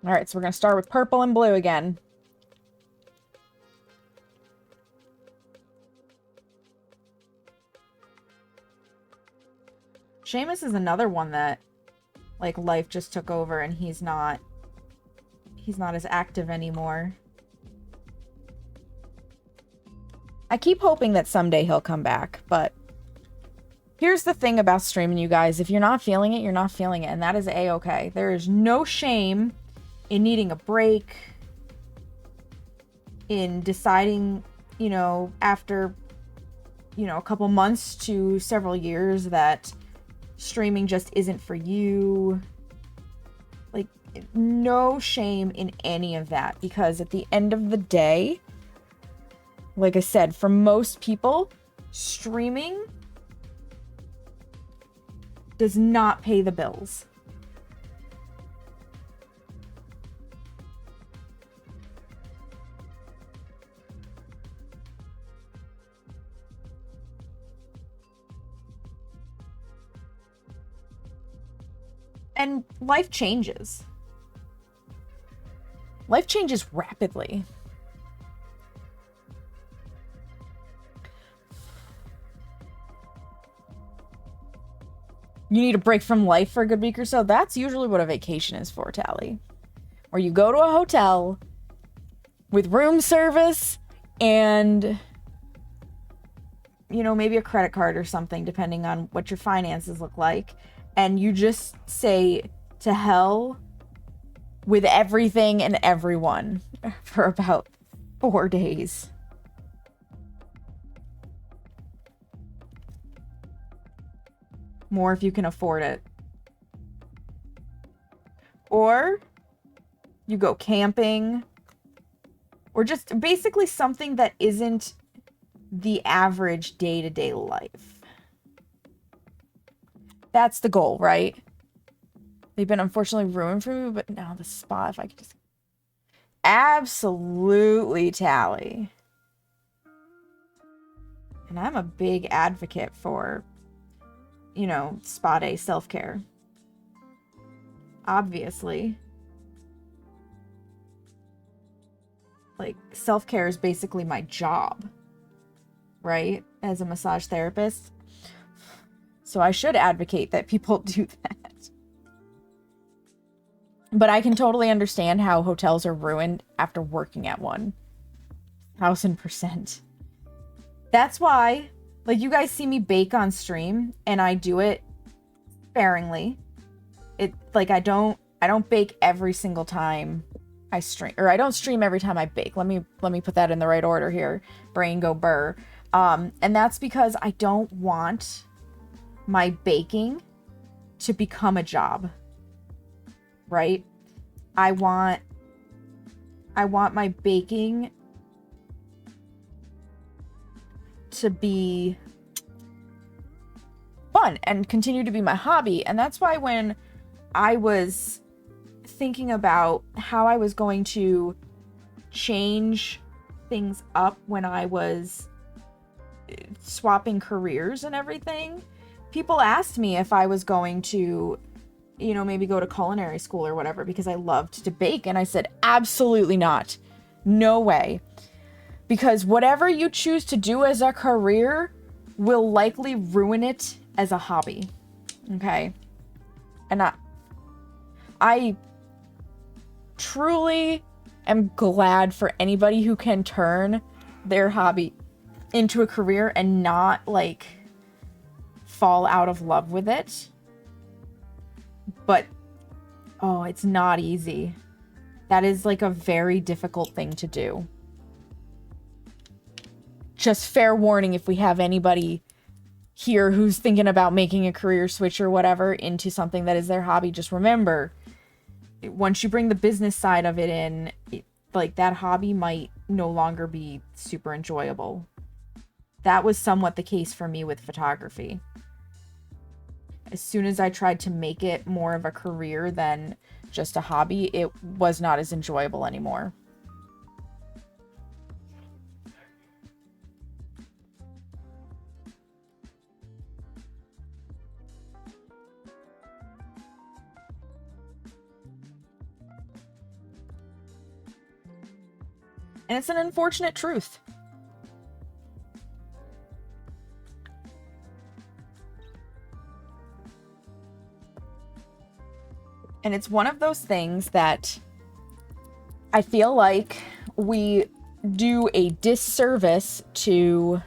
All right, so we're going to start with purple and blue again. Seamus is another one that, like, life just took over and he's not as active anymore. I keep hoping that someday he'll come back, but here's the thing about streaming, you guys. If you're not feeling it, you're not feeling it, and that is A-okay. There is no shame in needing a break, in deciding, you know, after, you know, a couple months to several years that streaming just isn't for you. Like, no shame in any of that, because at the end of the day, like I said, for most people, streaming does not pay the bills. And life changes. Life changes rapidly. You need a break from life for a good week or so? That's usually what a vacation is for, Tally. Where you go to a hotel with room service and, you know, maybe a credit card or something, depending on what your finances look like. And you just say to hell with everything and everyone for about 4 days. More if you can afford it. Or you go camping. Or just basically something that isn't the average day-to-day life. That's the goal, right? They've been unfortunately ruined for me, but now the spa, if I could just... Absolutely, Tally. And I'm a big advocate for, you know, spa day self-care. Obviously. Like, self-care is basically my job, right? As a massage therapist. So I should advocate that people do that. But I can totally understand how hotels are ruined after working at one. 1000%. That's why, like, you guys see me bake on stream, and I do it sparingly. Like, I don't bake every single time I stream, or I don't stream every time I bake. Let me put that in the right order here. Brain go burr. And that's because I don't want my baking to become a job, right? I want my baking to be fun and continue to be my hobby. And that's why when I was thinking about how I was going to change things up when I was swapping careers and everything, people asked me if I was going to, you know, maybe go to culinary school or whatever because I loved to bake. And I said, absolutely not. No way. Because whatever you choose to do as a career will likely ruin it as a hobby. Okay? And I truly am glad for anybody who can turn their hobby into a career and not, like, fall out of love with it. But, oh, it's not easy. That is, like, a very difficult thing to do. Just fair warning, if we have anybody here who's thinking about making a career switch or whatever into something that is their hobby, just remember, once you bring the business side of it in, like, that hobby might no longer be super enjoyable. That was somewhat the case for me with photography. As soon as I tried to make it more of a career than just a hobby, it was not as enjoyable anymore. And it's an unfortunate truth. And it's one of those things that I feel like we do a disservice to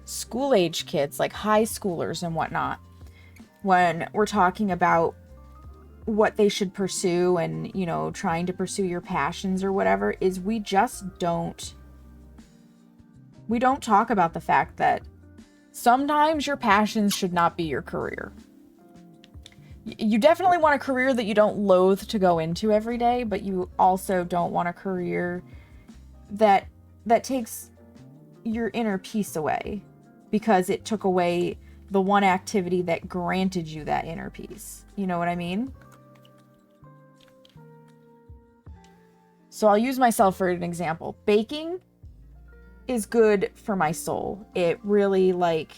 school-age kids, like high schoolers and whatnot, when we're talking about what they should pursue and, you know, trying to pursue your passions or whatever, is we don't talk about the fact that sometimes your passions should not be your career. You definitely want a career that you don't loathe to go into every day, but you also don't want a career that takes your inner peace away because it took away the one activity that granted you that inner peace. You know what I mean? So I'll use myself for an example. Baking is good for my soul. It really, like,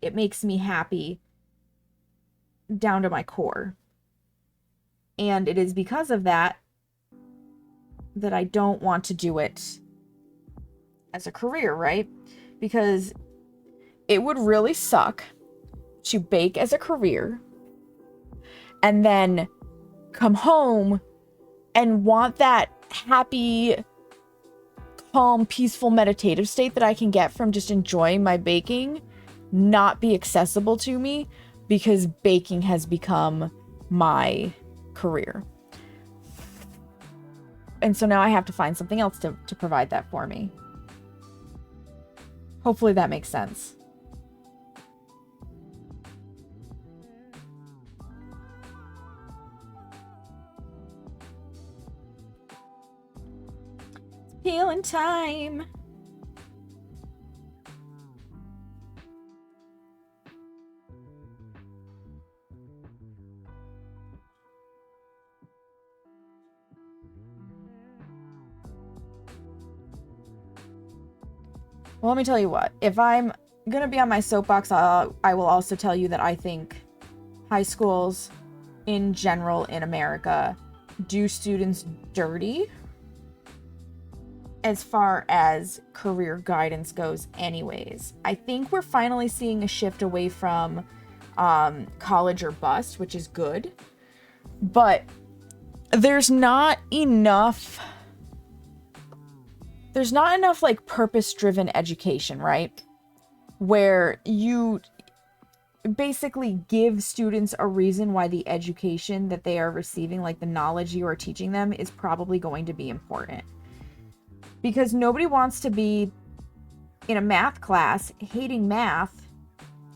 it makes me happy down to my core. And it is because of that that I don't want to do it as a career, right? Because it would really suck to bake as a career and then come home and want that happy, calm, peaceful, meditative state that I can get from just enjoying my baking not be accessible to me because baking has become my career. And so now I have to find something else to provide that for me. Hopefully that makes sense. Healing time. Well, let me tell you what. If I'm gonna be on my soapbox, I will also tell you that I think high schools in general in America do students dirty as far as career guidance goes anyways. I think we're finally seeing a shift away from college or bust, which is good. But there's not enough like purpose-driven education, right? Where you basically give students a reason why the education that they are receiving, like the knowledge you are teaching them, is probably going to be important. Because nobody wants to be in a math class hating math,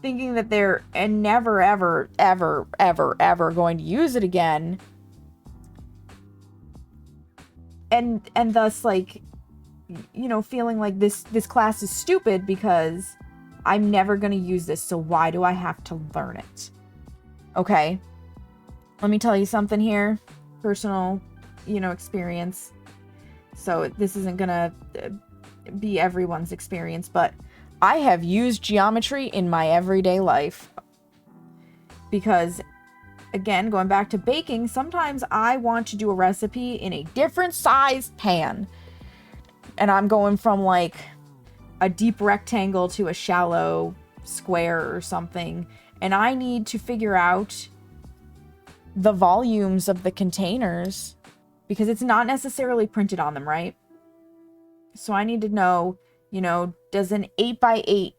thinking that they're never, ever, ever, ever, ever going to use it again. And thus, like, you know, feeling like this class is stupid because I'm never going to use this, so why do I have to learn it? Okay? Let me tell you something here. Personal, you know, experience. So this isn't gonna be everyone's experience, but I have used geometry in my everyday life. Because, again, going back to baking, sometimes I want to do a recipe in a different sized pan. And I'm going from, like, a deep rectangle to a shallow square or something, and I need to figure out the volumes of the containers because it's not necessarily printed on them, right? So I need to know, does an 8x8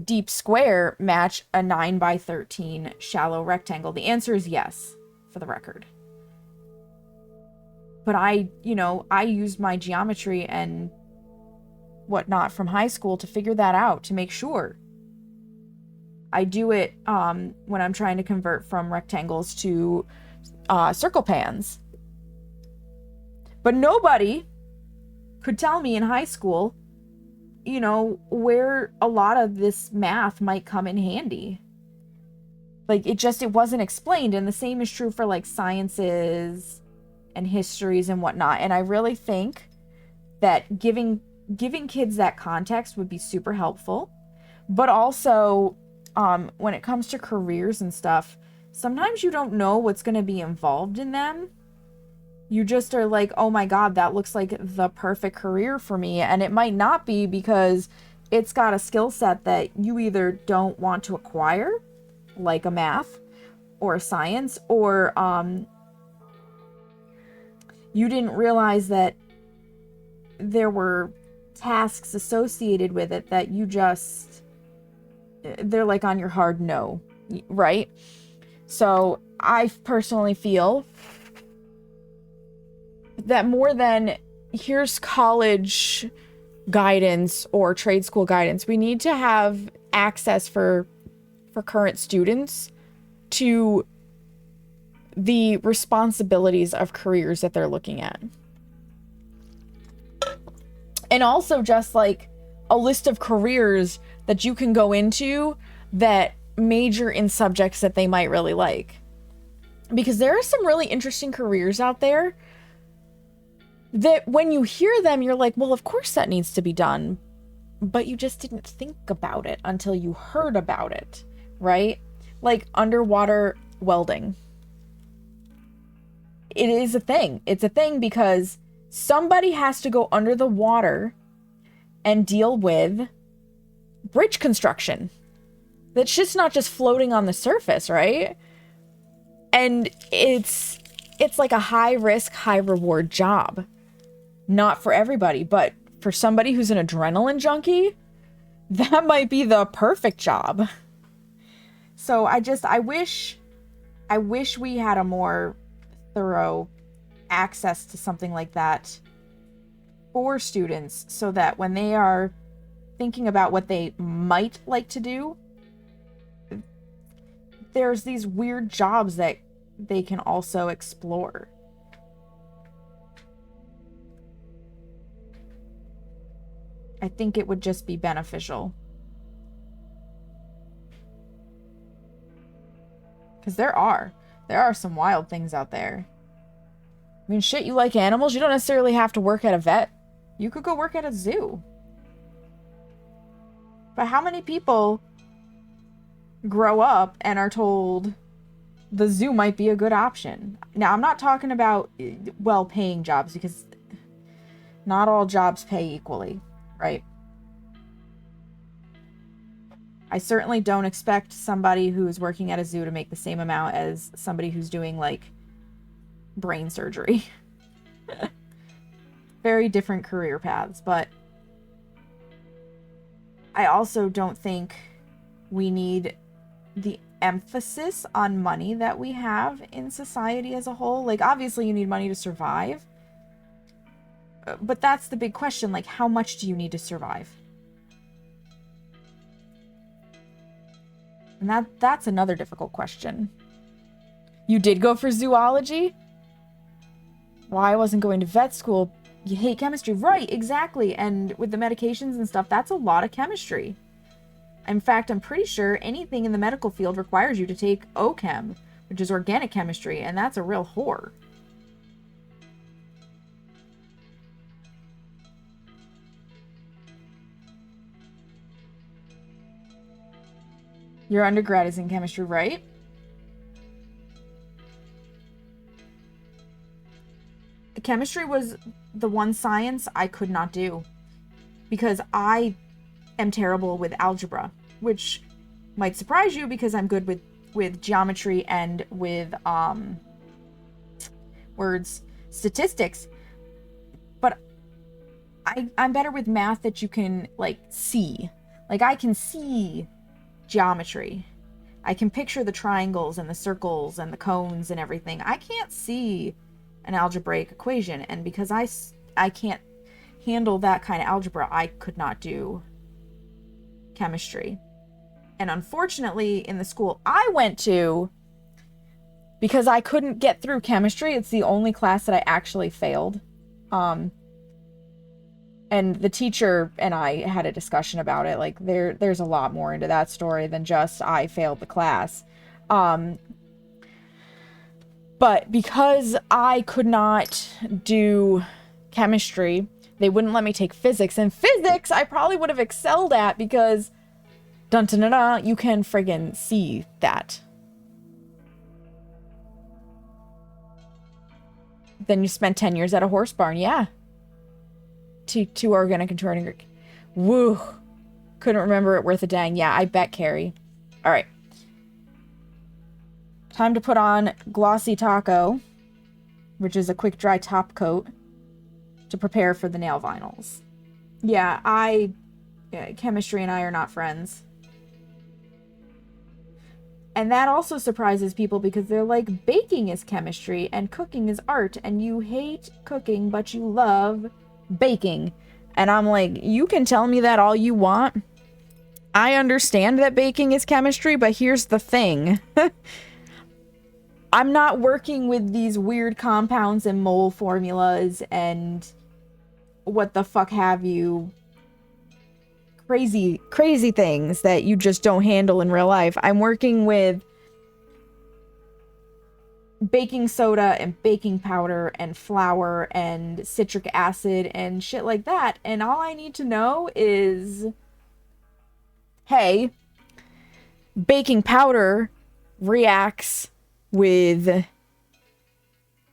deep square match a 9x13 shallow rectangle? The answer is yes, for the record. But I used my geometry and whatnot from high school to figure that out, to make sure. I do it when I'm trying to convert from rectangles to circle pans. But nobody could tell me in high school, where a lot of this math might come in handy. Like, it wasn't explained. And the same is true for like sciences and histories and whatnot. And I really think that giving kids that context would be super helpful. But also, when it comes to careers and stuff, sometimes you don't know what's going to be involved in them. You just are like, oh my God, that looks like the perfect career for me. And it might not be, because it's got a skill set that you either don't want to acquire, like a math or a science, or you didn't realize that there were tasks associated with it that they're like on your hard no, right? So I personally feel that more than here's college guidance or trade school guidance, we need to have access for current students to the responsibilities of careers that they're looking at. And also just like a list of careers that you can go into that major in subjects that they might really like. Because there are some really interesting careers out there that when you hear them, you're like, well, of course that needs to be done. But you just didn't think about it until you heard about it, right? Like underwater welding. It is a thing. It's a thing because somebody has to go under the water and deal with bridge construction. That's just not just floating on the surface, right? And it's like a high risk, high reward job. Not for everybody, but for somebody who's an adrenaline junkie, that might be the perfect job. So I wish we had a more thorough access to something like that for students, so that when they are thinking about what they might like to do, there's these weird jobs that they can also explore. I think it would just be beneficial. Because there are some wild things out there. I mean, shit, you like animals? You don't necessarily have to work at a vet. You could go work at a zoo. But how many people grow up and are told the zoo might be a good option? Now, I'm not talking about well-paying jobs, because not all jobs pay equally, right? I certainly don't expect somebody who's working at a zoo to make the same amount as somebody who's doing, like, brain surgery. Very different career paths, but I also don't think we need the emphasis on money that we have in society as a whole. Like, obviously you need money to survive, but that's the big question. Like, how much do you need to survive? And that's another difficult question. You did go for zoology? Well, I wasn't going to vet school. You hate chemistry. Right, exactly. And with the medications and stuff, that's a lot of chemistry. In fact, I'm pretty sure anything in the medical field requires you to take OChem, which is organic chemistry, and that's a real whore. Your undergrad is in chemistry, right? Chemistry was the one science I could not do, because I am terrible with algebra, which might surprise you because I'm good with geometry and with statistics, but I'm better with math that you can like see. Like I can see geometry. I can picture the triangles and the circles and the cones and everything. I can't see an algebraic equation, and because I can't handle that kind of algebra, I could not do chemistry. And unfortunately, in the school I went to, because I couldn't get through chemistry, it's the only class that I actually failed. And the teacher and I had a discussion about it. Like there's a lot more into that story than just I failed the class. But because I could not do chemistry, they wouldn't let me take physics. And physics I probably would have excelled at because dun dun dun dun, you can friggin' see that. Then you spent 10 years at a horse barn, yeah. Two organic and two inorganic. Woo. Couldn't remember it worth a dang. Yeah, I bet, Carrie. Alright. Time to put on Glossy Taco, which is a quick dry top coat, to prepare for the nail vinyls. Yeah, chemistry and I are not friends. And that also surprises people because they're like, baking is chemistry and cooking is art, and you hate cooking, but you love baking. And I'm like, you can tell me that all you want. I understand that baking is chemistry, but here's the thing. I'm not working with these weird compounds and mole formulas and what the fuck have you. Crazy things that you just don't handle in real life. I'm working with baking soda and baking powder and flour and citric acid and shit like that. And all I need to know is, hey, baking powder reacts with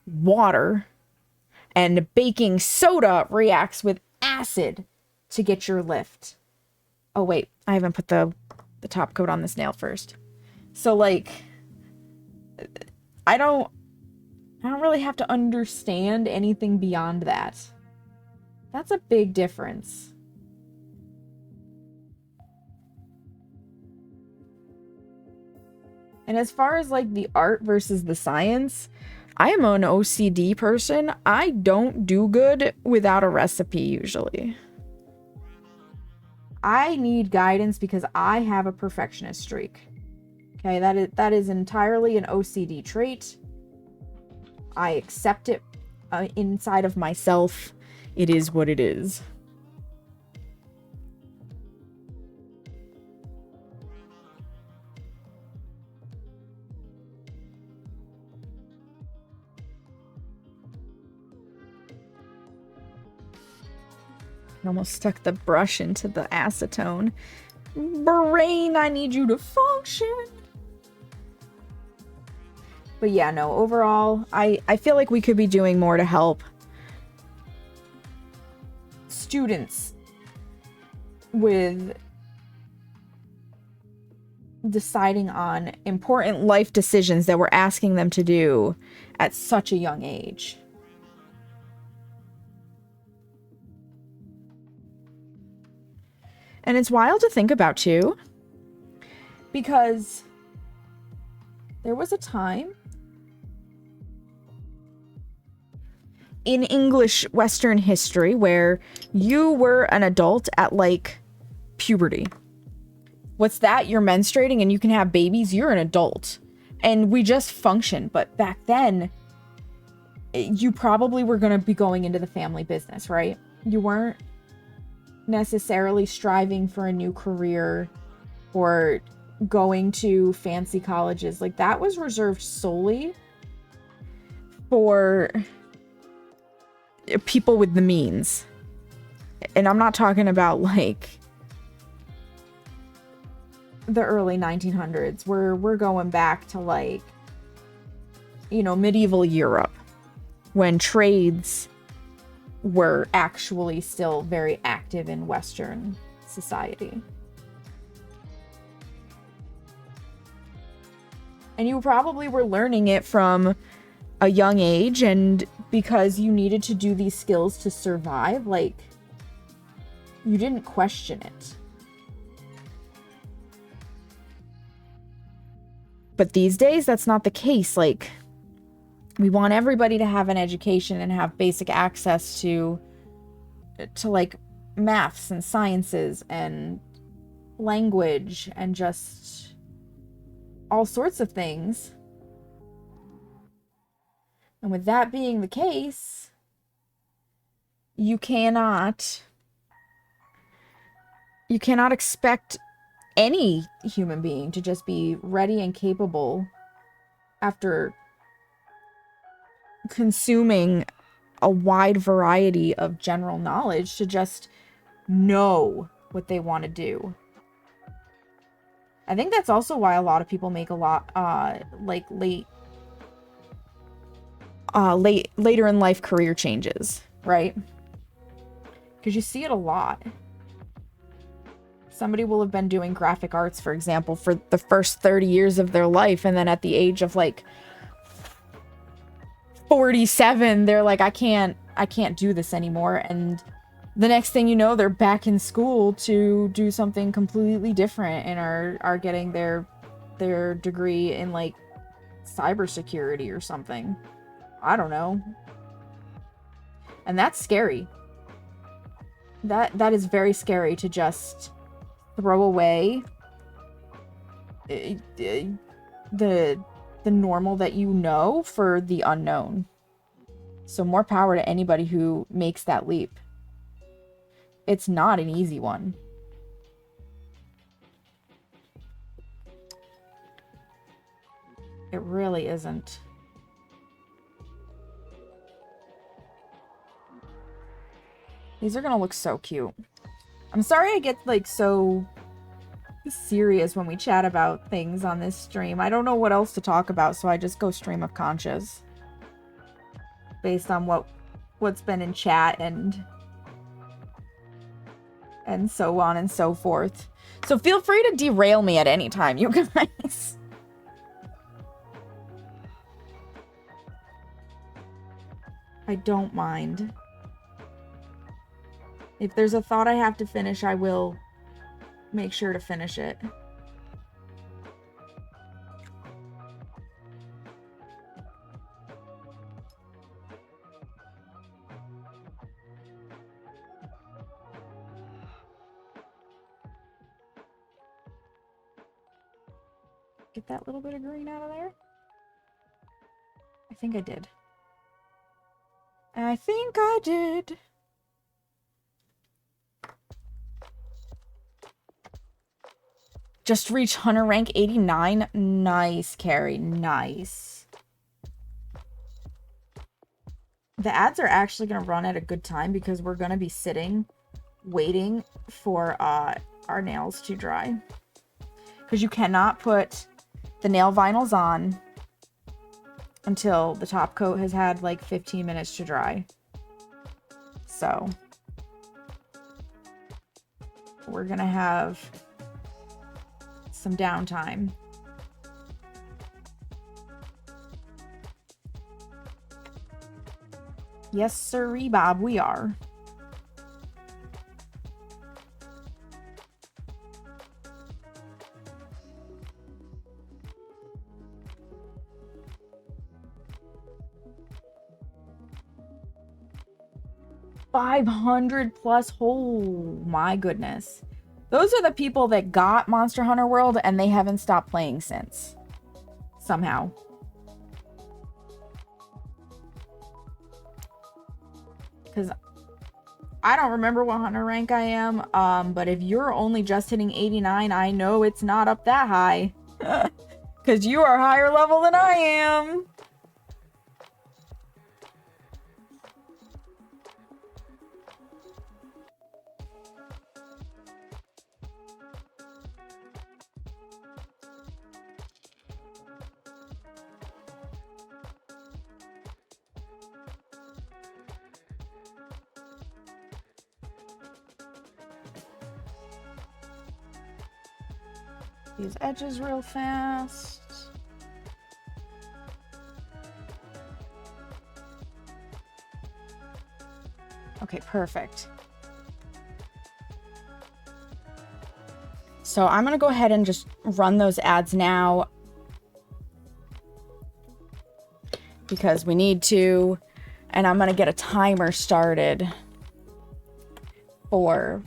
water and baking soda reacts with acid to get your lift. Oh wait, I haven't put the top coat on this nail first. So like, I don't really have to understand anything beyond that. That's a big difference. And as far as like the art versus the science, I am an OCD person. I don't do good without a recipe usually. I need guidance because I have a perfectionist streak. Okay, that is entirely an OCD trait. I accept it inside of myself. It is what it is. I almost stuck the brush into the acetone. Brain, I need you to function. But yeah, no, overall, I feel like we could be doing more to help students with deciding on important life decisions that we're asking them to do at such a young age. And it's wild to think about, too, because there was a time in English Western history where you were an adult at, like, puberty. What's that? You're menstruating and you can have babies? You're an adult. And we just function. But back then, you probably were going to be going into the family business, right? You weren't necessarily striving for a new career or going to fancy colleges. Like, that was reserved solely for people with the means. And I'm not talking about like the early 1900s, where we're going back to like, you know, medieval Europe, when trades were actually still very active in Western society. And you probably were learning it from a young age, and because you needed to do these skills to survive, like, you didn't question it. But these days, that's not the case. Like, we want everybody to have an education and have basic access to like maths and sciences and language and just all sorts of things. And with that being the case, you cannot expect any human being to just be ready and capable after consuming a wide variety of general knowledge to just know what they want to do. I think that's also why a lot of people make a lot like later in life career changes, right? Because you see it a lot. Somebody will have been doing graphic arts, for example, for the first 30 years of their life, and then at the age of like 47, they're like, I can't do this anymore. And the next thing you know, they're back in school to do something completely different and are getting their degree in like cybersecurity or something. I don't know. And that's scary. That is very scary to just throw away the normal that you know for the unknown. So more power to anybody who makes that leap. It's not an easy one. It really isn't. These are gonna look so cute. I'm sorry I get like so serious when we chat about things on this stream. I don't know what else to talk about, so I just go stream of conscious based on what's been in chat and so on and so forth. So feel free to derail me at any time, you guys. I don't mind. If there's a thought I have to finish, I will make sure to finish it. Get that little bit of green out of there. I think I did. I think I did. Just reach Hunter rank 89. Nice, Carrie. Nice. The ads are actually going to run at a good time because we're going to be sitting, waiting for our nails to dry. Because you cannot put the nail vinyls on until the top coat has had like 15 minutes to dry. So we're going to have some downtime. Yes, sirree, Bob, we are. $500+. Oh my goodness. Those are the people that got Monster Hunter World and they haven't stopped playing since. Somehow. Because I don't remember what Hunter rank I am. But if you're only just hitting 89, I know it's not up that high. Because you are higher level than I am. these edges real fast. Okay, perfect. So I'm going to go ahead and just run those ads now because we need to, and I'm going to get a timer started for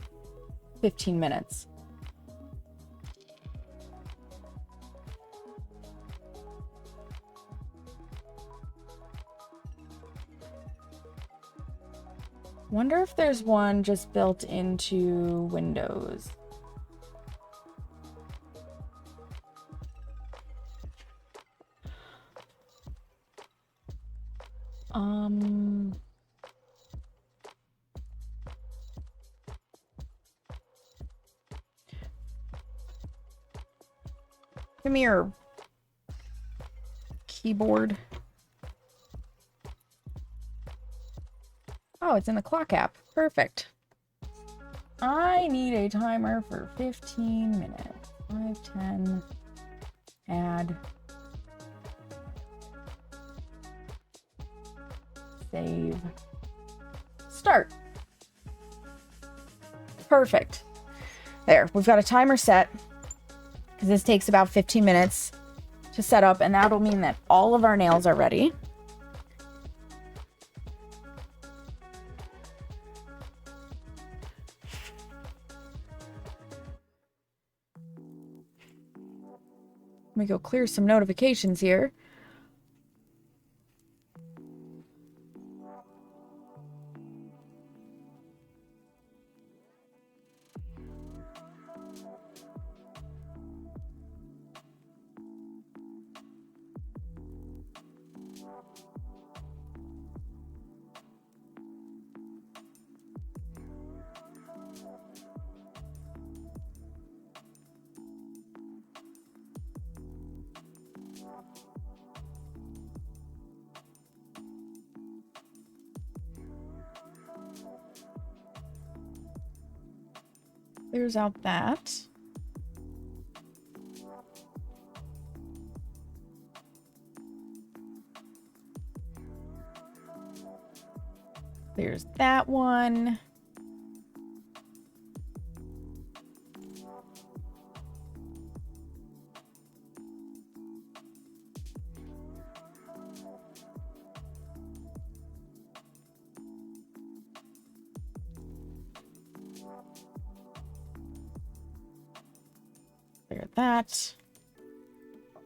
15 minutes. Wonder if there's one just built into Windows. Give me your keyboard. Oh, it's in the clock app. Perfect. I need a timer for 15 minutes. 5, 10, add. Save. Start. Perfect. There, we've got a timer set because this takes about 15 minutes to set up, and that'll mean that all of our nails are ready. Let me go clear some notifications here. Clears out that. There's that one. Clear that. I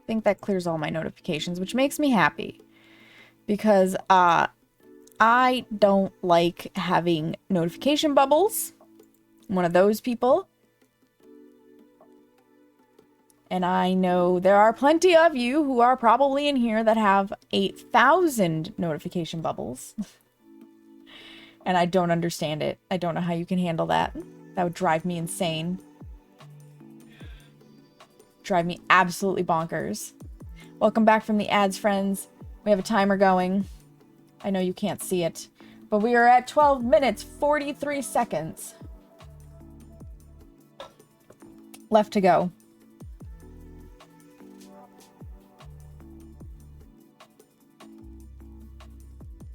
think that clears all my notifications, which makes me happy because I don't like having notification bubbles. I'm one of those people. And I know there are plenty of you who are probably in here that have 8,000 notification bubbles. And I don't understand it. I don't know how you can handle that. That would drive me insane. Drive me absolutely bonkers. Welcome back from the ads, friends. We have a timer going. I know you can't see it, but we are at 12 minutes, 43 seconds. Left to go.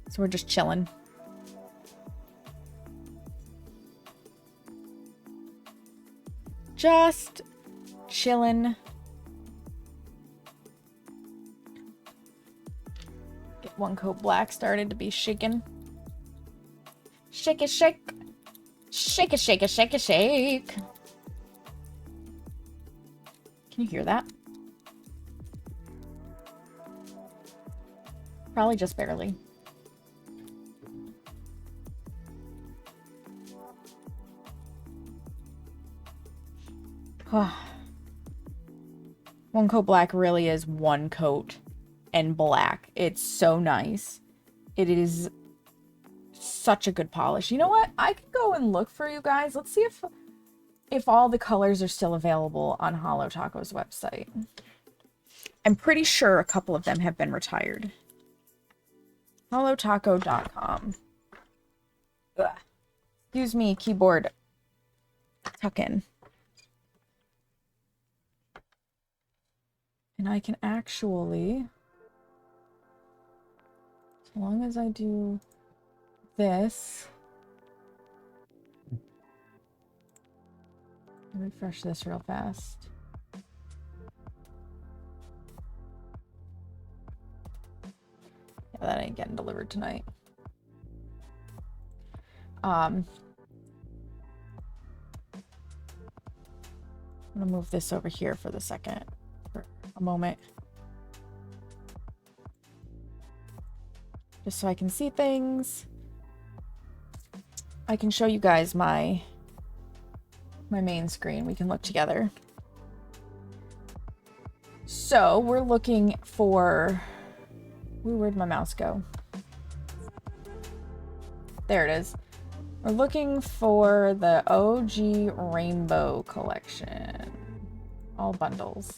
So we're just chilling. Just chilling. Get one coat black started to be shaken. Shake it, shake. Shake it, shake it, shake it, shake. Can you hear that? Probably just barely. One coat black really is one coat and black. It's so nice. It is such a good polish. You know what? I could go and look for you guys. Let's see if all the colors are still available on Holo Taco's website. I'm pretty sure a couple of them have been retired. holotaco.com. Excuse me, keyboard tuck in. And I can actually, as long as I do this, refresh this real fast. Yeah, that ain't getting delivered tonight. I'm gonna move this over here for a moment. Just so I can see things. I can show you guys my main screen. We can look together. So we're looking for, where'd my mouse go? There it is. We're looking for the OG Rainbow Collection. All bundles.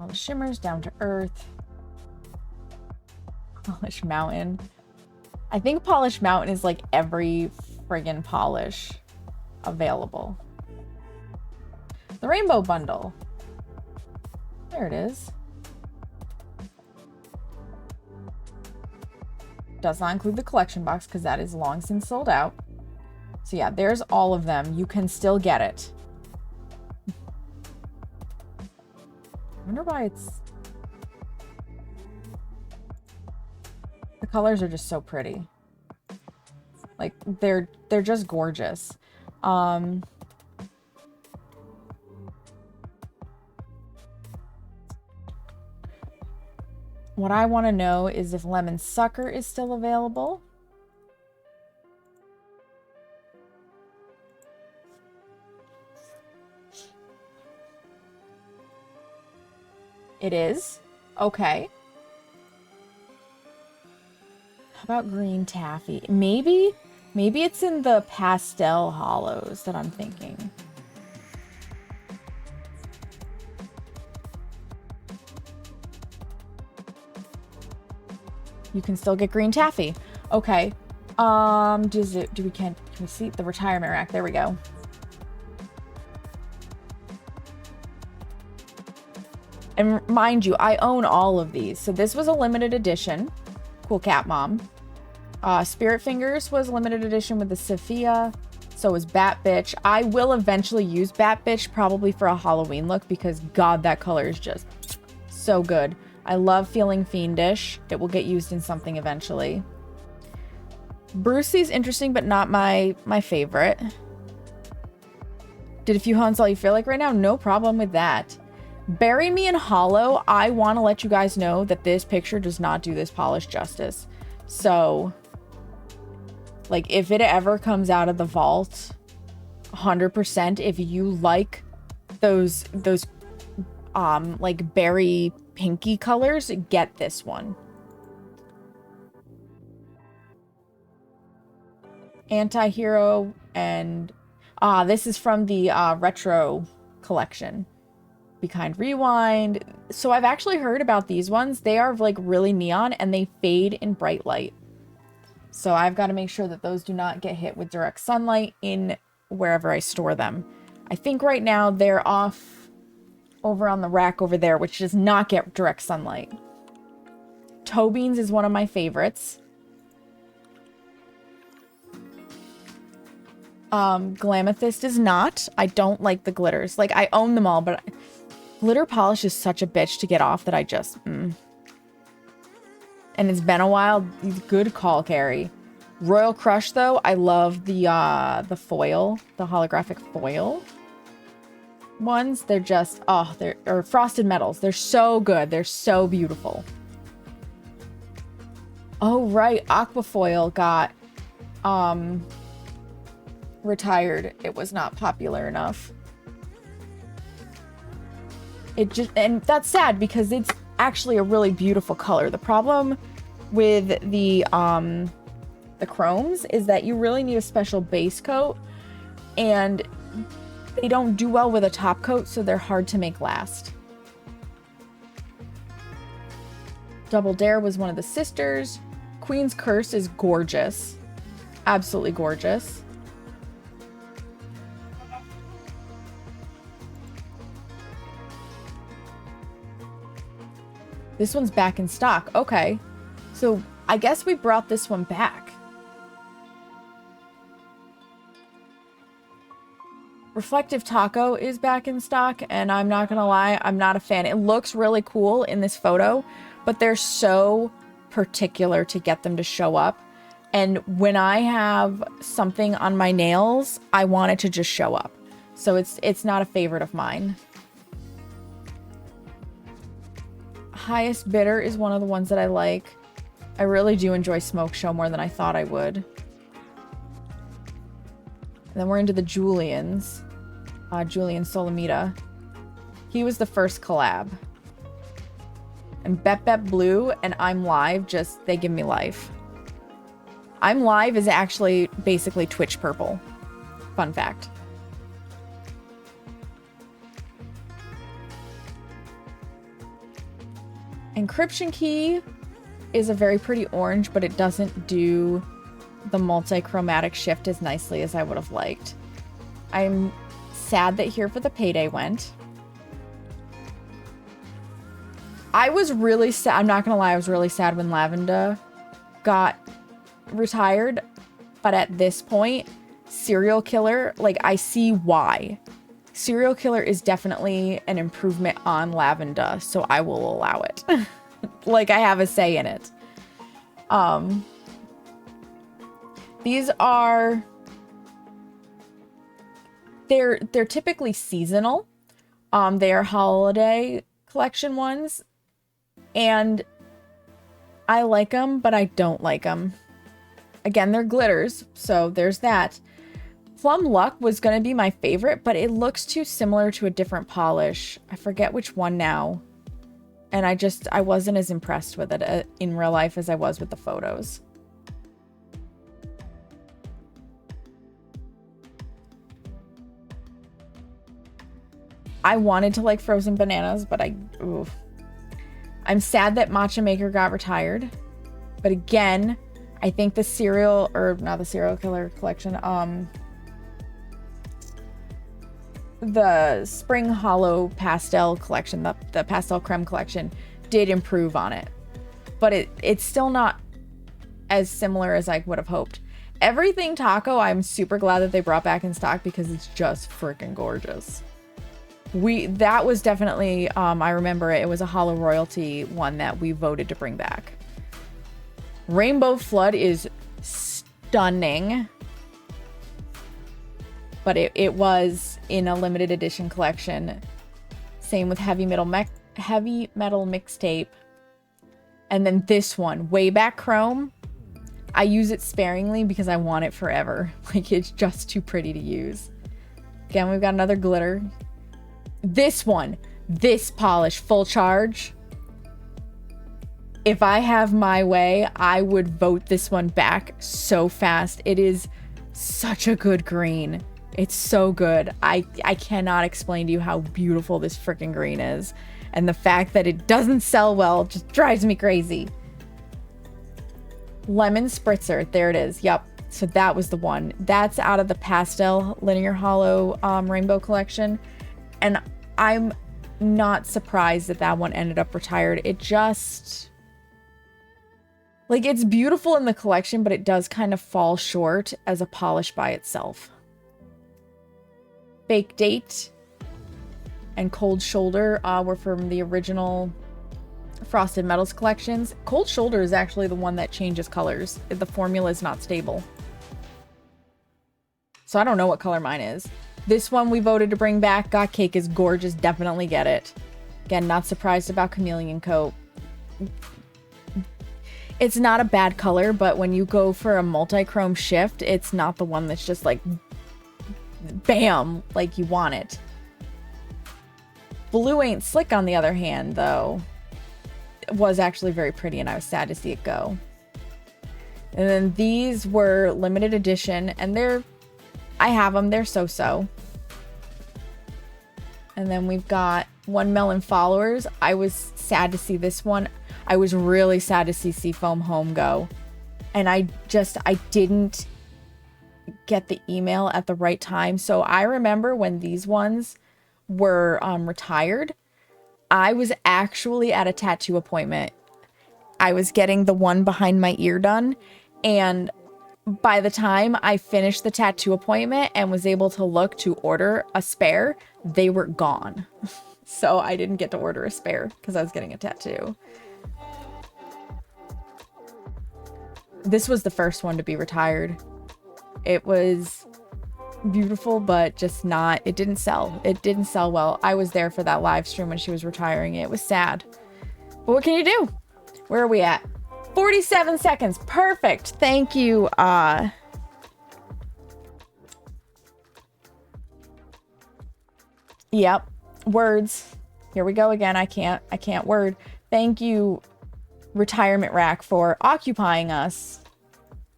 All the shimmers, Down to Earth. Polished Mountain. I think Polished Mountain is like every friggin' polish available. The Rainbow Bundle. There it is. Does not include the collection box because that is long since sold out. So yeah, there's all of them. You can still get it. I wonder why it's... The colors are just so pretty. Like, they're just gorgeous. What I want to know is if Lemon Sucker is still available. It is? Okay. How about Green Taffy? Maybe it's in the pastel hollows that I'm thinking. You can still get Green Taffy. Okay. Can we see the retirement rack? There we go. And mind you, I own all of these. So this was a limited edition. Cool Cat Mom. Spirit Fingers was limited edition with the Sophia. So was Bat Bitch. I will eventually use Bat Bitch probably for a Halloween look because God, that color is just so good. I love Feeling Fiendish. It will get used in something eventually. Brucey's interesting, but not my favorite. Did a few hunts all you feel like right now? No problem with that. Bury Me in Hollow. I want to let you guys know that this picture does not do this polish justice. So, like, if it ever comes out of the vault, 100%, if you like those like berry pinky colors, get this one. Anti-Hero and this is from the retro collection. Be Kind Rewind. So I've actually heard about these ones. They are like really neon and they fade in bright light. So I've got to make sure that those do not get hit with direct sunlight in wherever I store them. I think right now they're off over on the rack over there, which does not get direct sunlight. Toe Beans is one of my favorites. Glamethyst is not. I don't like the glitters. Like, I own them all, but glitter polish is such a bitch to get off that I just... And it's been a while. Good call, Carrie. Royal Crush, though, I love the foil, the holographic foil ones. They're just, or Frosted Metals. They're so good. They're so beautiful. Oh, right. Aquafoil got retired. It was not popular enough. And that's sad because it's actually a really beautiful color. The problem with the chromes is that you really need a special base coat, and they don't do well with a top coat, so they're hard to make last. Double Dare was one of the sisters. Queen's Curse is gorgeous. Absolutely gorgeous. This one's back in stock. Okay. So I guess we brought this one back. Reflective Taco is back in stock, and I'm not gonna lie, I'm not a fan. It looks really cool in this photo, but they're so particular to get them to show up. And when I have something on my nails, I want it to just show up. So it's not a favorite of mine. Highest Bidder is one of the ones that I like. I really do enjoy Smoke Show more than I thought I would. And then we're into the Julians. Julian Solomita. He was the first collab. And Bep Bep Blue and I'm Live, just, they give me life. I'm Live is actually basically Twitch Purple. Fun fact. Encryption Key is a very pretty orange, but it doesn't do the multi-chromatic shift as nicely as I would have liked. I'm sad that Here for the Payday went. I was really sad. I'm not gonna lie, I was really sad when Lavender got retired, but at this point, Serial Killer, like, I see why. Serial Killer is definitely an improvement on Lavender, so I will allow it. Like, I have a say in it. These are... They're typically seasonal. They are holiday collection ones. And I like them, but I don't like them. Again, they're glitters, so there's that. Plum Luck was going to be my favorite, but it looks too similar to a different polish. I forget which one now. And I wasn't as impressed with it in real life as I was with the photos. I wanted to like Frozen Bananas, but I'm sad that Matcha Maker got retired. But again, I think the cereal, or not the Serial Killer collection, the Spring Hollow Pastel collection, the Pastel Creme collection, did improve on it. But it's still not as similar as I would have hoped. Everything Taco, I'm super glad that they brought back in stock because it's just freaking gorgeous. That was definitely, I remember it was a Hollow Royalty one that we voted to bring back. Rainbow Flood is stunning. But it was in a limited edition collection. Same with Heavy Metal Mixtape. And then this one, Wayback Chrome. I use it sparingly because I want it forever. Like, it's just too pretty to use. Again, we've got another glitter. This one, this polish, Full Charge. If I have my way, I would vote this one back so fast. It is such a good green. It's so good. I cannot explain to you how beautiful this freaking green is. And the fact that it doesn't sell well just drives me crazy. Lemon Spritzer. There it is. Yep. So that was the one. That's out of the Pastel Linear Hollow Rainbow collection. And I'm not surprised that that one ended up retired. It just... like, it's beautiful in the collection, but it does kind of fall short as a polish by itself. Fake Date and Cold Shoulder were from the original Frosted Metals collections. Cold Shoulder is actually the one that changes colors. The formula is not stable. So I don't know what color mine is. This one we voted to bring back. Got Cake is gorgeous. Definitely get it. Again, not surprised about Chameleon Coat. It's not a bad color, but when you go for a multi-chrome shift, it's not the one that's just like bam, like you want it. Blue Ain't Slick, on the other hand, though, was actually very pretty, and I was sad to see it go. And then these were limited edition, and I have them, they're so-so. And then we've got One Melon Followers. I was sad to see this one. I was really sad to see Seafoam Home go. And I didn't get the email at the right time. So I remember when these ones were retired, I was actually at a tattoo appointment. I was getting the one behind my ear done, and by the time I finished the tattoo appointment and was able to look to order a spare, they were gone. So I didn't get to order a spare because I was getting a tattoo. This was the first one to be retired. It was beautiful, but just not, it didn't sell. It didn't sell well. I was there for that live stream when she was retiring. It was sad. But what can you do? Where are we at? 47 seconds. Perfect. Thank you. Yep. Words. Here we go again. I can't word. Thank you, Retirement Rack, for occupying us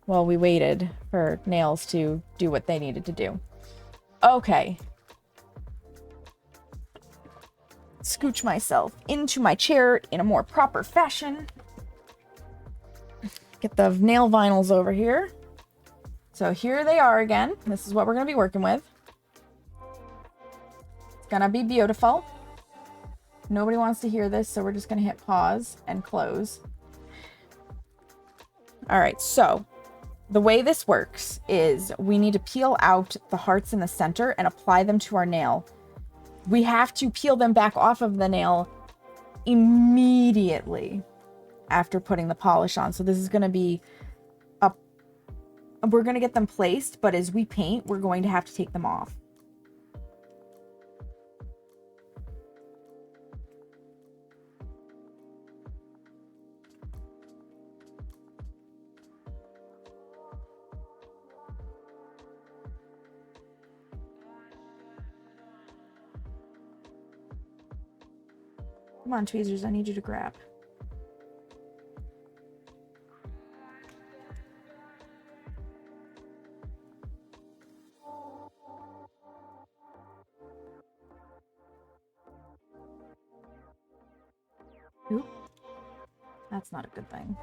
while we waited for Nails to do what they needed to do. Okay. Scooch myself into my chair in a more proper fashion. Get the nail vinyls over here. So here they are again. This is what we're going to be working with. It's going to be beautiful. Nobody wants to hear this, so we're just going to hit pause and close. All right, so the way this works is we need to peel out the hearts in the center and apply them to our nail. We have to peel them back off of the nail immediately after putting the polish on. So this is going to be we're going to get them placed, but as we paint, we're going to have to take them off. Come on, tweezers, I need you to grab. Oop. That's not a good thing.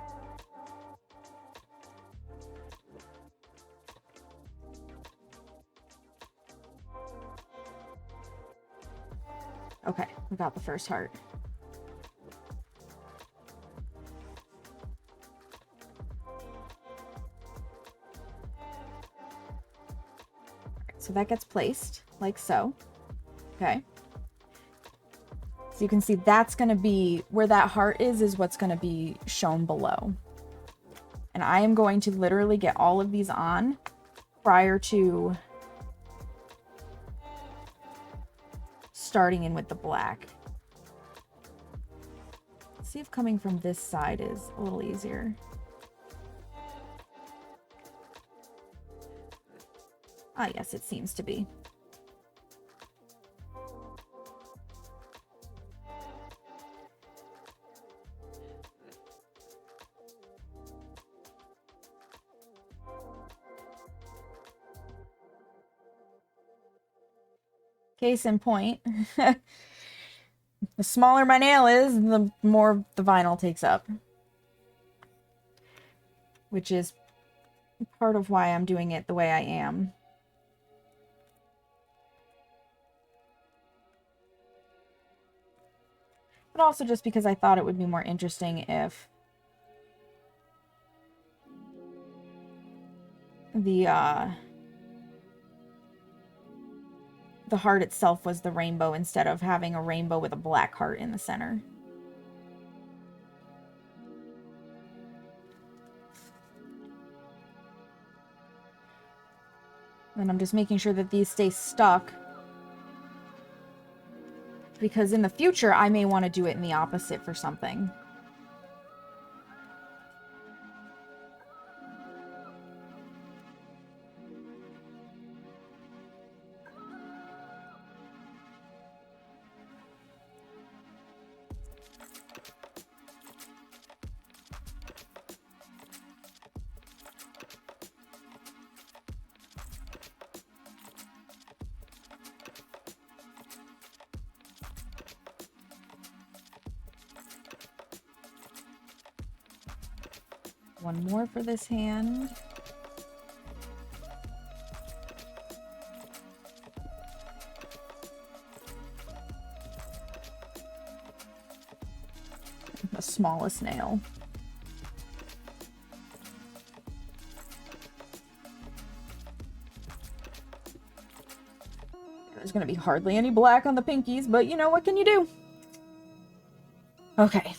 Okay, we got the first heart. So that gets placed like so. Okay. So you can see that's going to be where that heart is what's going to be shown below. And I am going to literally get all of these on prior to starting in with the black. Let's see if coming from this side is a little easier. Ah, yes, it seems to be. Case in point, the smaller my nail is, the more the vinyl takes up. Which is part of why I'm doing it the way I am. But also just because I thought it would be more interesting if the heart itself was the rainbow instead of having a rainbow with a black heart in the center. And I'm just making sure that these stay stuck, because in the future I may want to do it in the opposite for something. One more for this hand. smallest nail. There's going to be hardly any black on the pinkies, but you know, what can you do? Okay.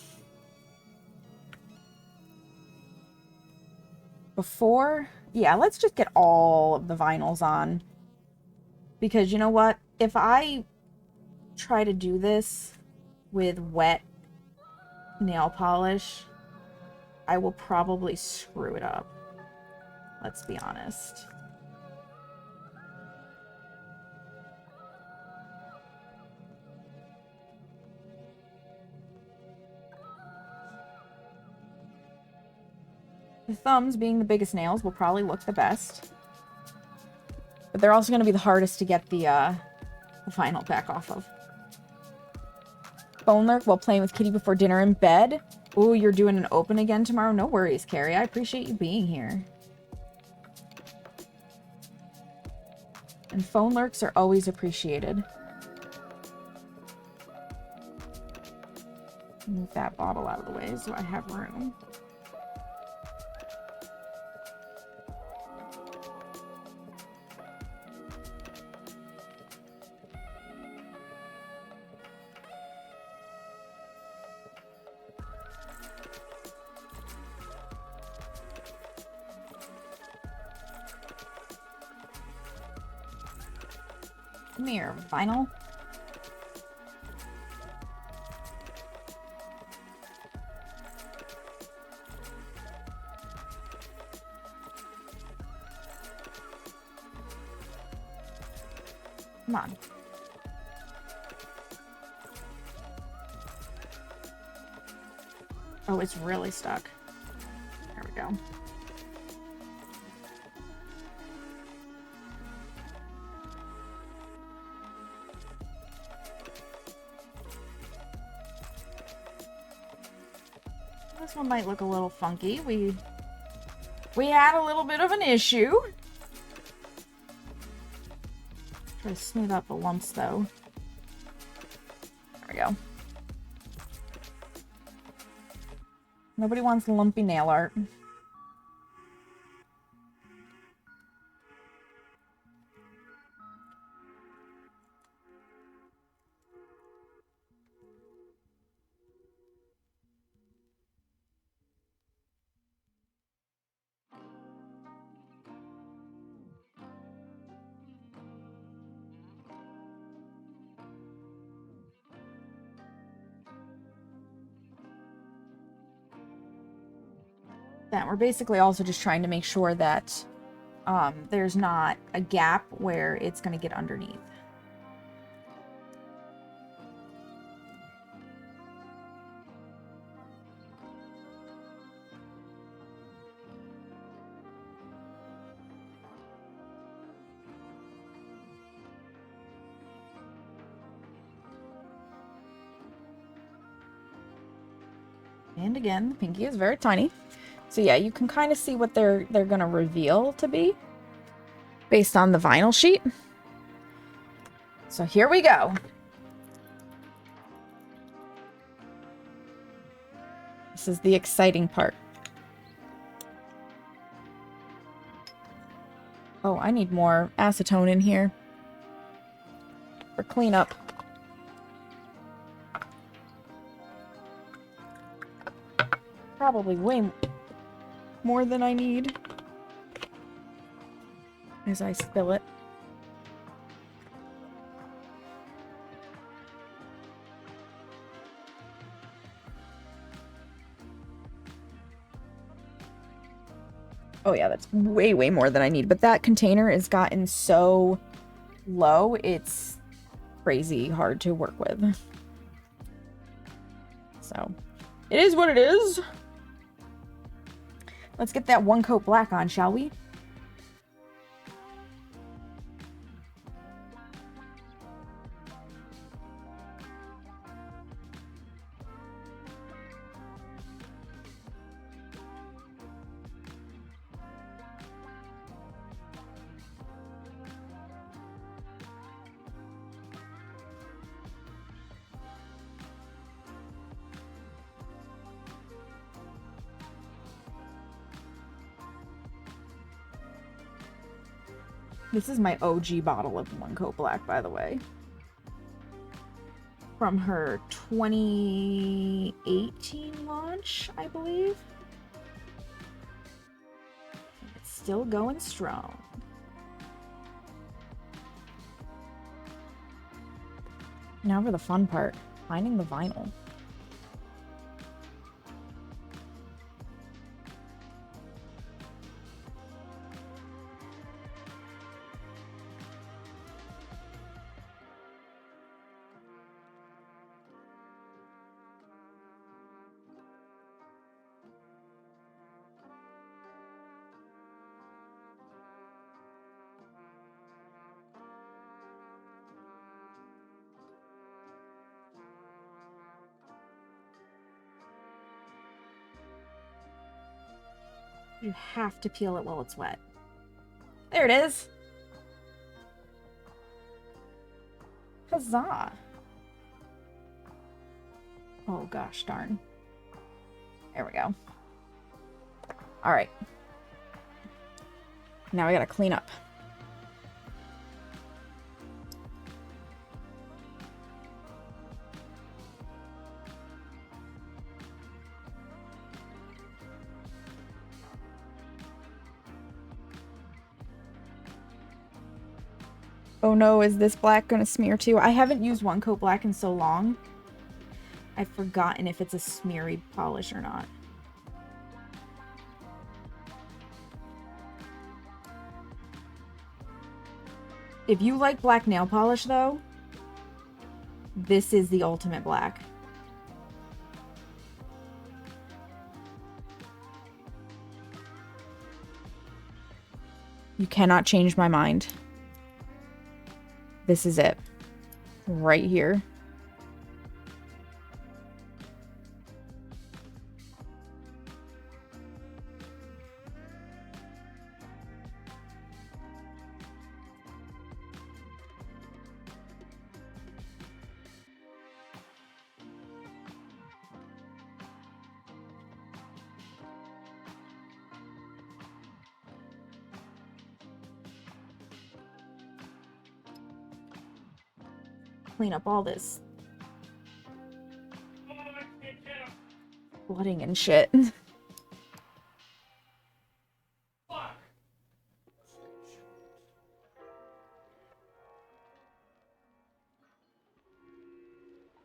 Yeah, let's just get all of the vinyls on. Because you know what? If I try to do this with wet nail polish, I will probably screw it up. Let's be honest. The thumbs, being the biggest nails, will probably look the best. But they're also going to be the hardest to get the vinyl back off of. Bone lurk while playing with Kitty before dinner in bed. Ooh, you're doing an open again tomorrow? No worries, Carrie. I appreciate you being here. And phone lurks are always appreciated. Move that bottle out of the way so I have room. Come here, vinyl. Come on. Oh, it's really stuck. There we go. This one might look a little funky. We had a little bit of an issue. Try to smooth out the lumps though. There we go. Nobody wants lumpy nail art. That we're basically also just trying to make sure that there's not a gap where it's going to get underneath. And again, the pinky is very tiny. So yeah, you can kind of see what they're going to reveal to be based on the vinyl sheet. So here we go. This is the exciting part. Oh, I need more acetone in here for cleanup. Probably way more than I need as I spill it. Oh yeah, that's way more than I need. But that container has gotten so low, it's crazy hard to work with. So, it is what it is. Let's get that one coat black on, shall we? This is my OG bottle of One Coat Black, by the way. From her 2018 launch, I believe. It's still going strong. Now for the fun part, finding the vinyl. You have to peel it while it's wet. There it is. Huzzah. Oh gosh darn. There we go. All right. Now we gotta clean up. Oh no, is this black gonna smear too? I haven't used One Coat Black in so long. I've forgotten if it's a smeary polish or not. If you like black nail polish though, this is the ultimate black. You cannot change my mind. This is it. Right here. Clean up all this flooding and shit.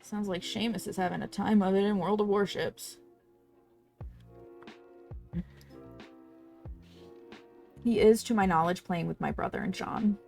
Sounds like Seamus is having a time of it in World of Warships. He is, to my knowledge, playing with my brother and John.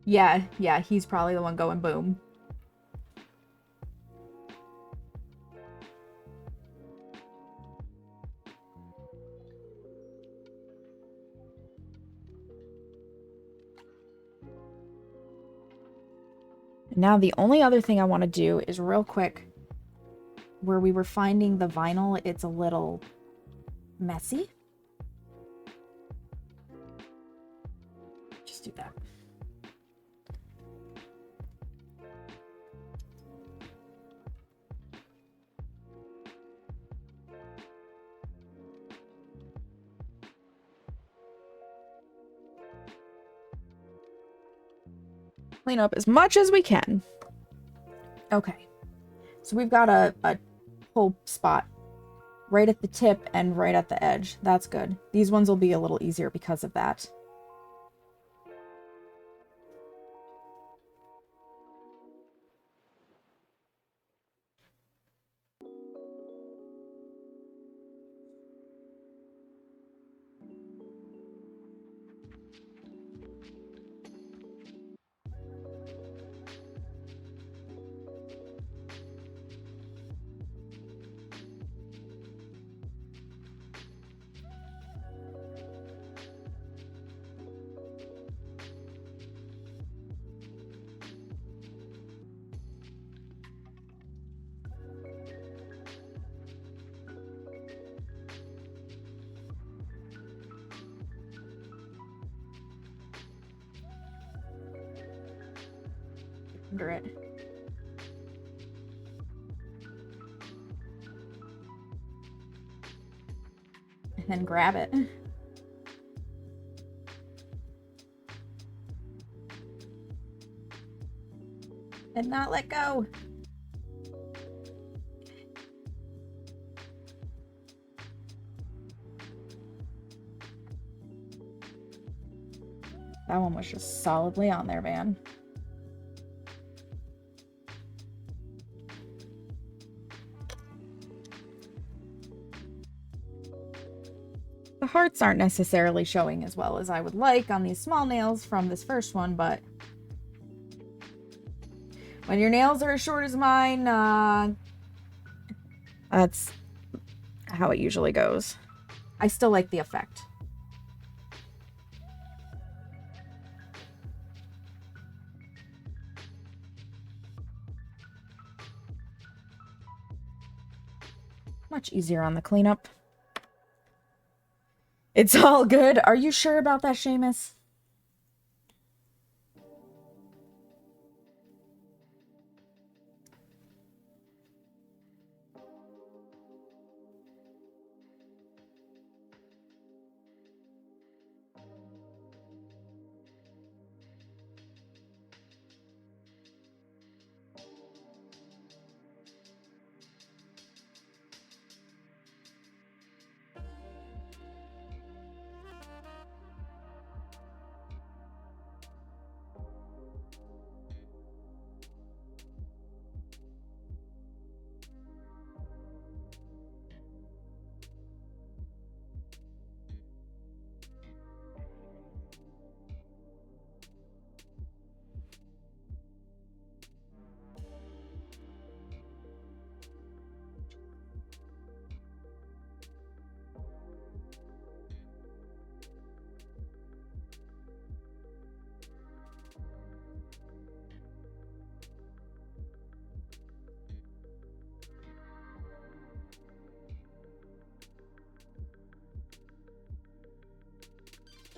Yeah, he's probably the one going boom. Now the only other thing I want to do is real quick, where we were finding the vinyl, it's a little messy. Just do that. Clean up as much as we can. Okay. So we've got a whole spot right at the tip and right at the edge. That's good. These ones will be a little easier because of that. under it. And then grab it. And not let go. That one was just solidly on there, man. The hearts aren't necessarily showing as well as I would like on these small nails from this first one, but when your nails are as short as mine, that's how it usually goes. I still like the effect. Much easier on the cleanup. It's all good. Are you sure about that, Seamus?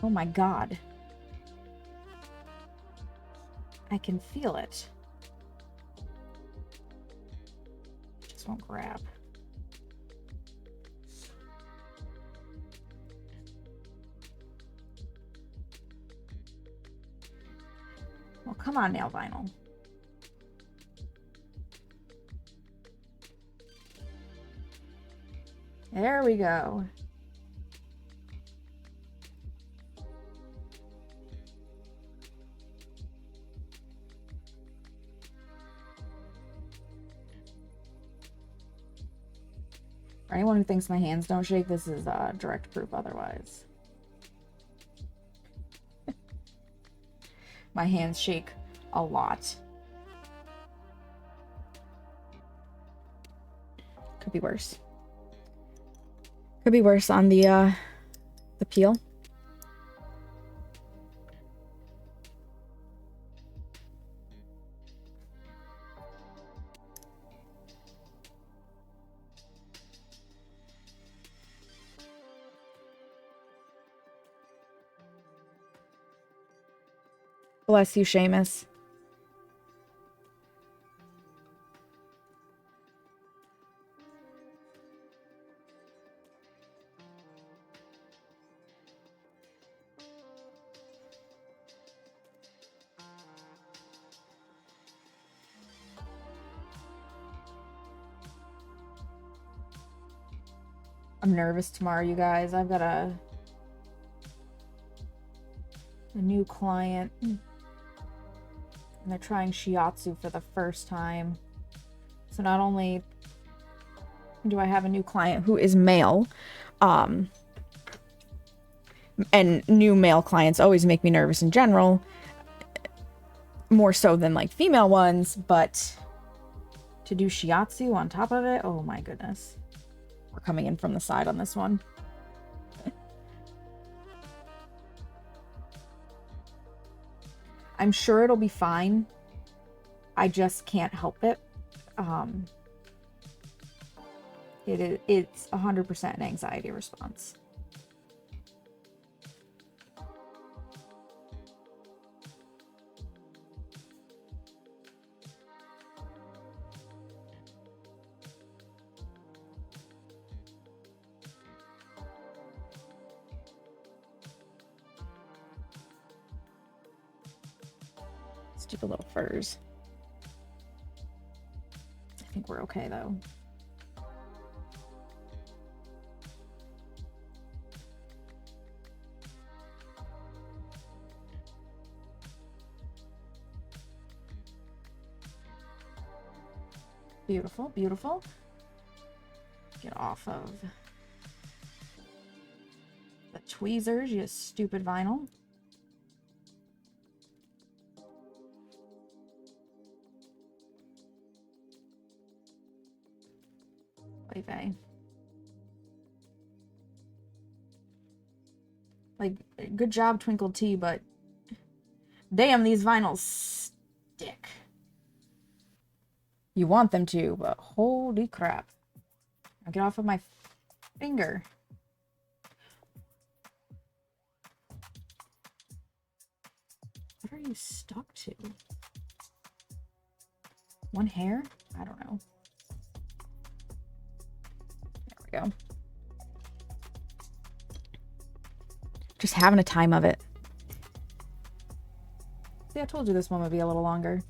Oh my god. I can feel it. Just won't grab. Well, come on, nail vinyl. There we go. For anyone who thinks my hands don't shake, this is direct proof otherwise. My hands shake a lot. Could be worse. Could be worse on the peel. Bless you, Seamus. I'm nervous tomorrow, you guys. I've got a new client. And they're trying shiatsu for the first time. So not only do I have a new client who is male, and new male clients always make me nervous in general, more so than like female ones, but to do shiatsu on top of it, oh my goodness. We're coming in from the side on this one. I'm sure it'll be fine. I just can't help it. It's 100% an anxiety response. do the little furs. I think we're okay though. Beautiful, beautiful. Get off of the tweezers, you stupid vinyl. Vey. Like, good job, Twinkle Tea, but damn, these vinyls stick. You want them to, but holy crap. Now get off of my finger. What are you stuck to? One hair? I don't know. There we go. Just having a time of it. See, I told you this one would be a little longer.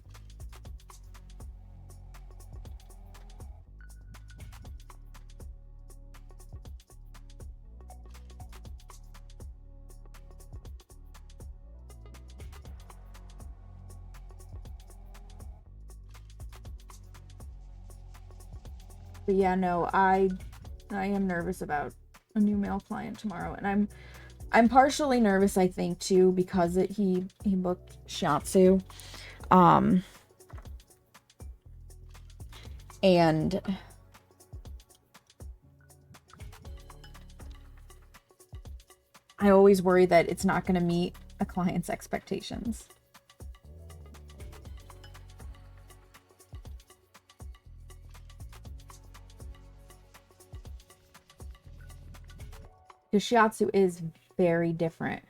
But yeah, no, I am nervous about a new male client tomorrow, and I'm partially nervous, I think, too, because he booked Shiatsu, and I always worry that it's not going to meet a client's expectations. Because Shiatsu is very different.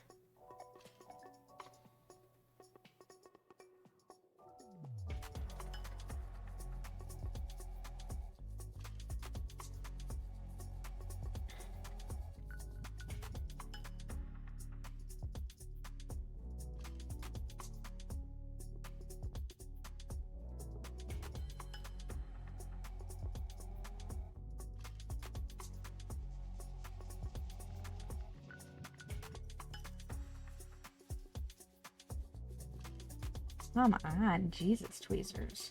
Come on, Jesus, tweezers.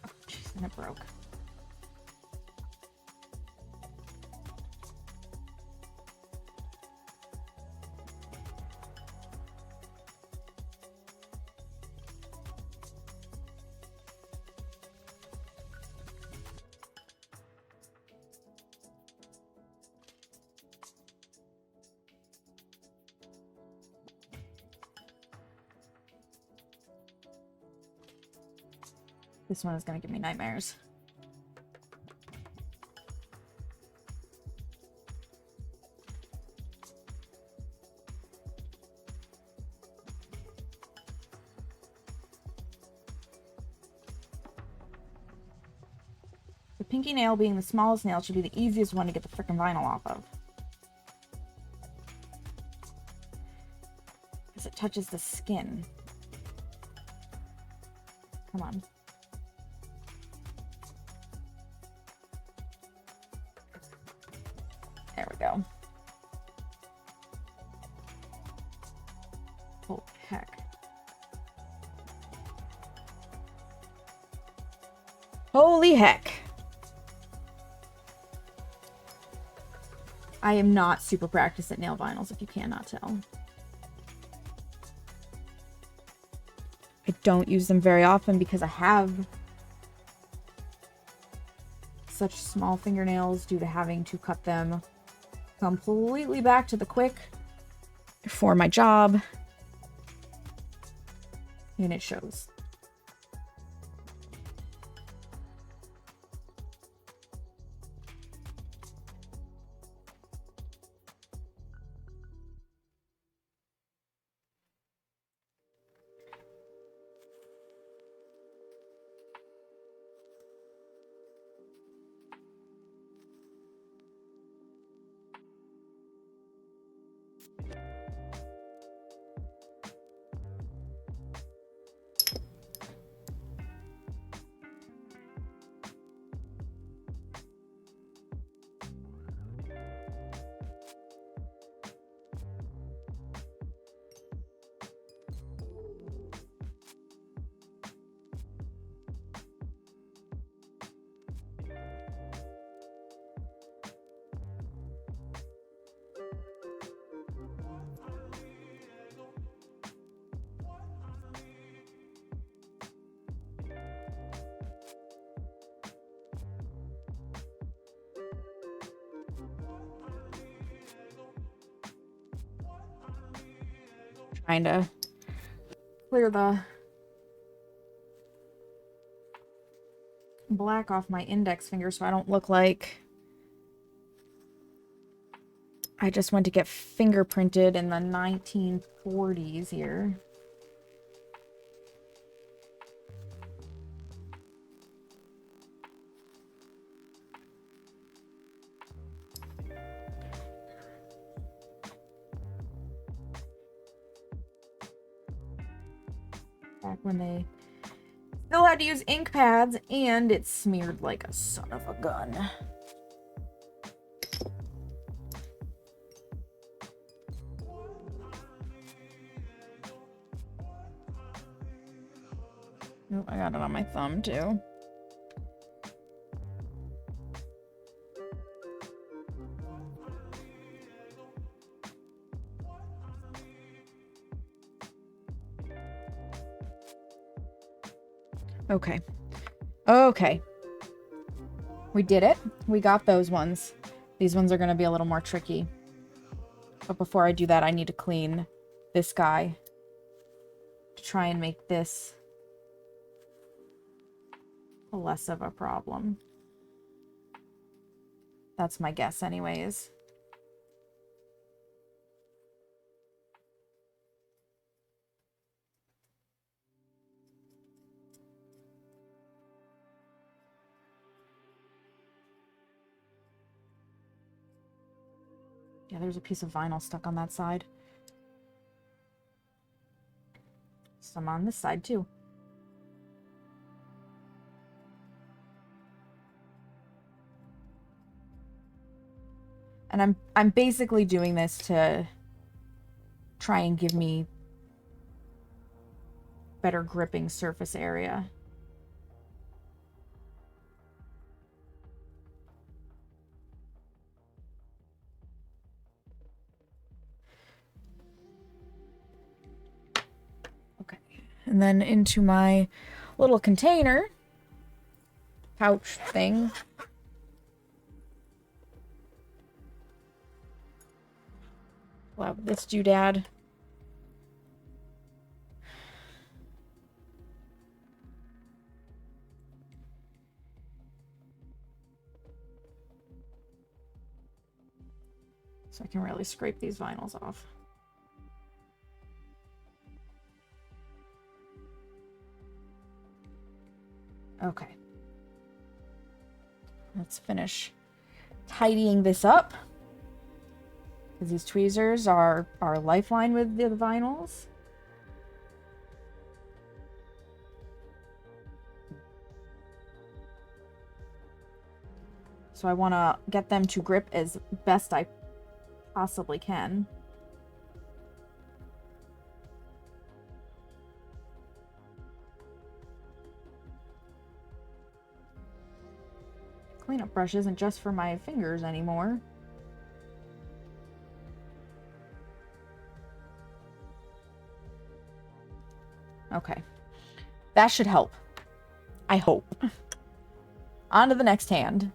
Oh, jeez, and it broke. This one is going to give me nightmares. The pinky nail being the smallest nail should be the easiest one to get the frickin' vinyl off of. Because it touches the skin. Come on. There we go. Holy heck. Holy heck. I am not super practiced at nail vinyls, if you cannot tell. I don't use them very often because I have such small fingernails due to having to cut them completely back to the quick for my job. And it shows. Trying to clear the black off my index finger so I don't look like I just went to get fingerprinted in the 1940s here. Back when they still had to use ink pads and it smeared like a son of a gun. Oh, I got it on my thumb too. Okay. Okay. We did it. We got those ones. These ones are going to be a little more tricky. But before I do that, I need to clean this guy to try and make this less of a problem. That's my guess anyways. Yeah, there's a piece of vinyl stuck on that side. Some on this side too. And I'm basically doing this to try and give me better gripping surface area. Okay. And then into my little container pouch thing. Wow, this doodad. So I can really scrape these vinyls off. Okay. Let's finish tidying this up. Because these tweezers are our lifeline with the vinyls. So I want to get them to grip as best I possibly can. Cleanup brush isn't just for my fingers anymore. Okay. That should help. I hope. On to the next hand.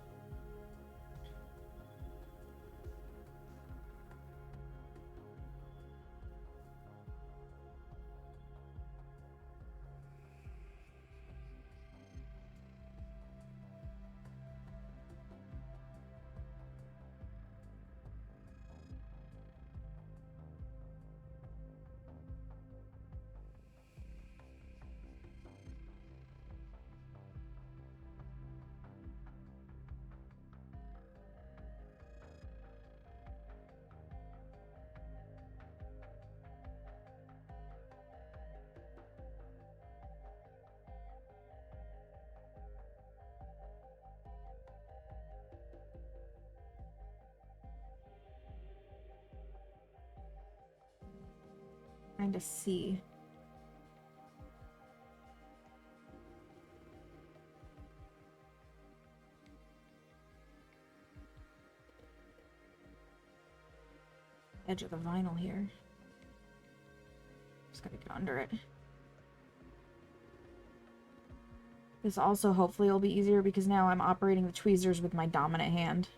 trying to see. Edge of the vinyl here. Just gotta get under it. This also hopefully will be easier because now I'm operating the tweezers with my dominant hand.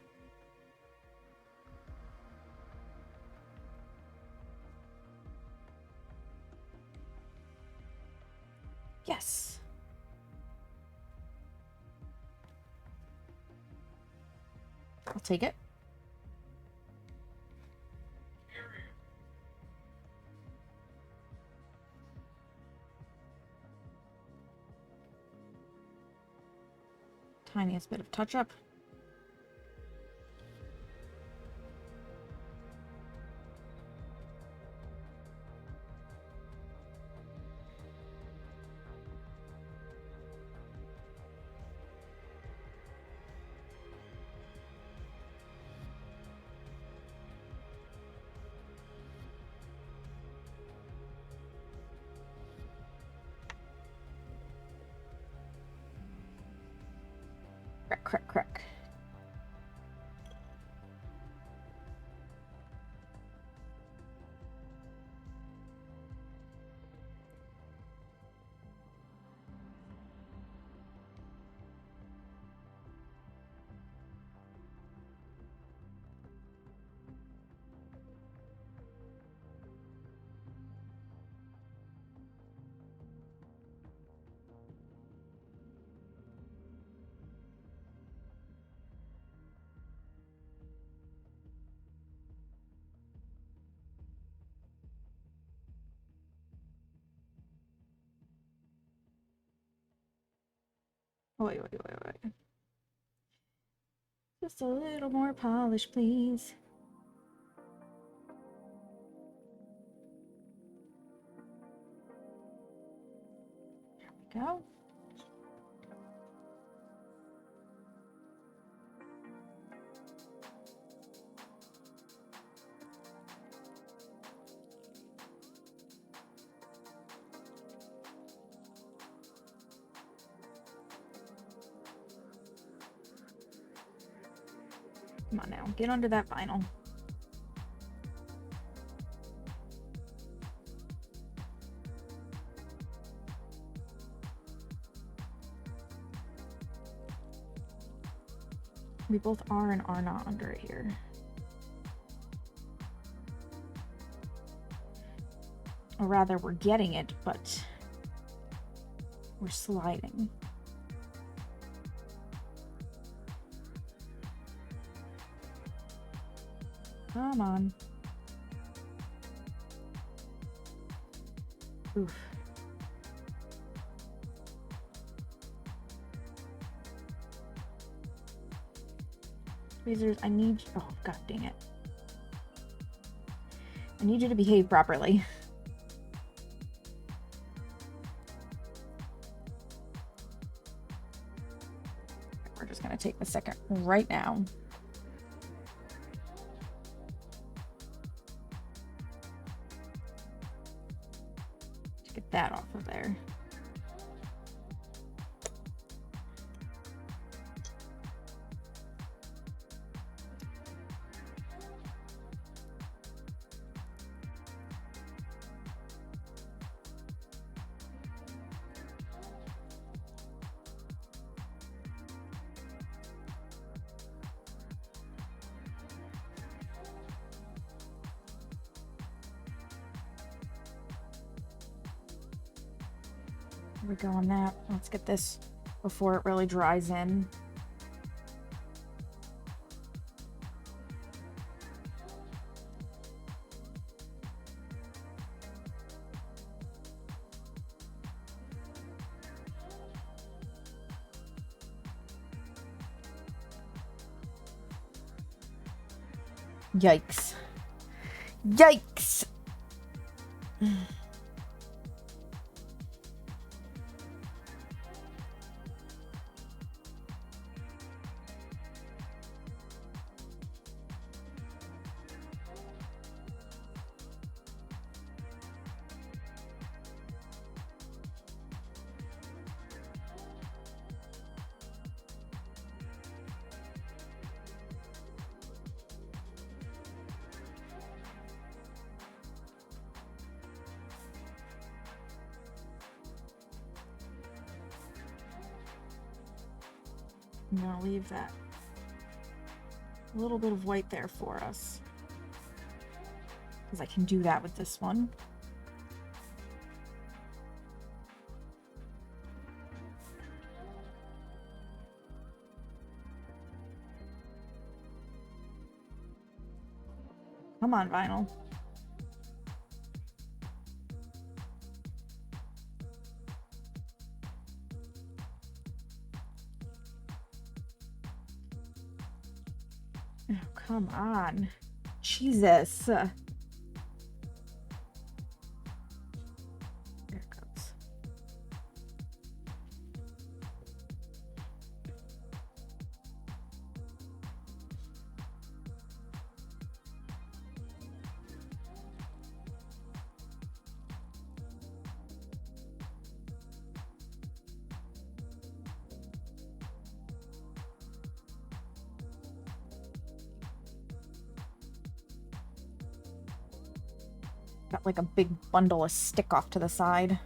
Yes. I'll take it. Tiniest bit of touch-up. Crack, crack, crack. Wait. Just a little more polish, please. There we go. Come on now, get under that vinyl. We both are and are not under it here. Or rather, we're getting it, but we're sliding. Come on. Oof. Tweezers, I need... Oh, god dang it. I need you to behave properly. We're just gonna take the second right now. Get that off of there. Here we go on that. Let's get this before it really dries in. Yikes. Yikes! I'm gonna leave that little bit of white there for us. Because I can do that with this one. Come on, vinyl. Oh, come on. Jesus. There it goes. Got like a big bundle of stick off to the side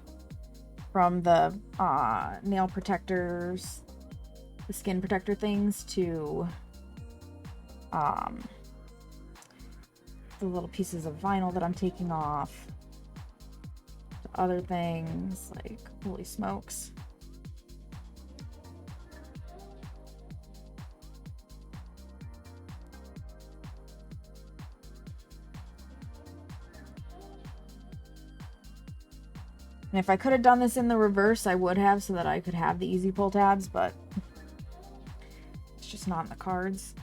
from the nail protectors, the skin protector things, to the little pieces of vinyl that I'm taking off, to other things, like, holy smokes. And if I could have done this in the reverse, I would have, so that I could have the easy pull tabs, but it's just not in the cards.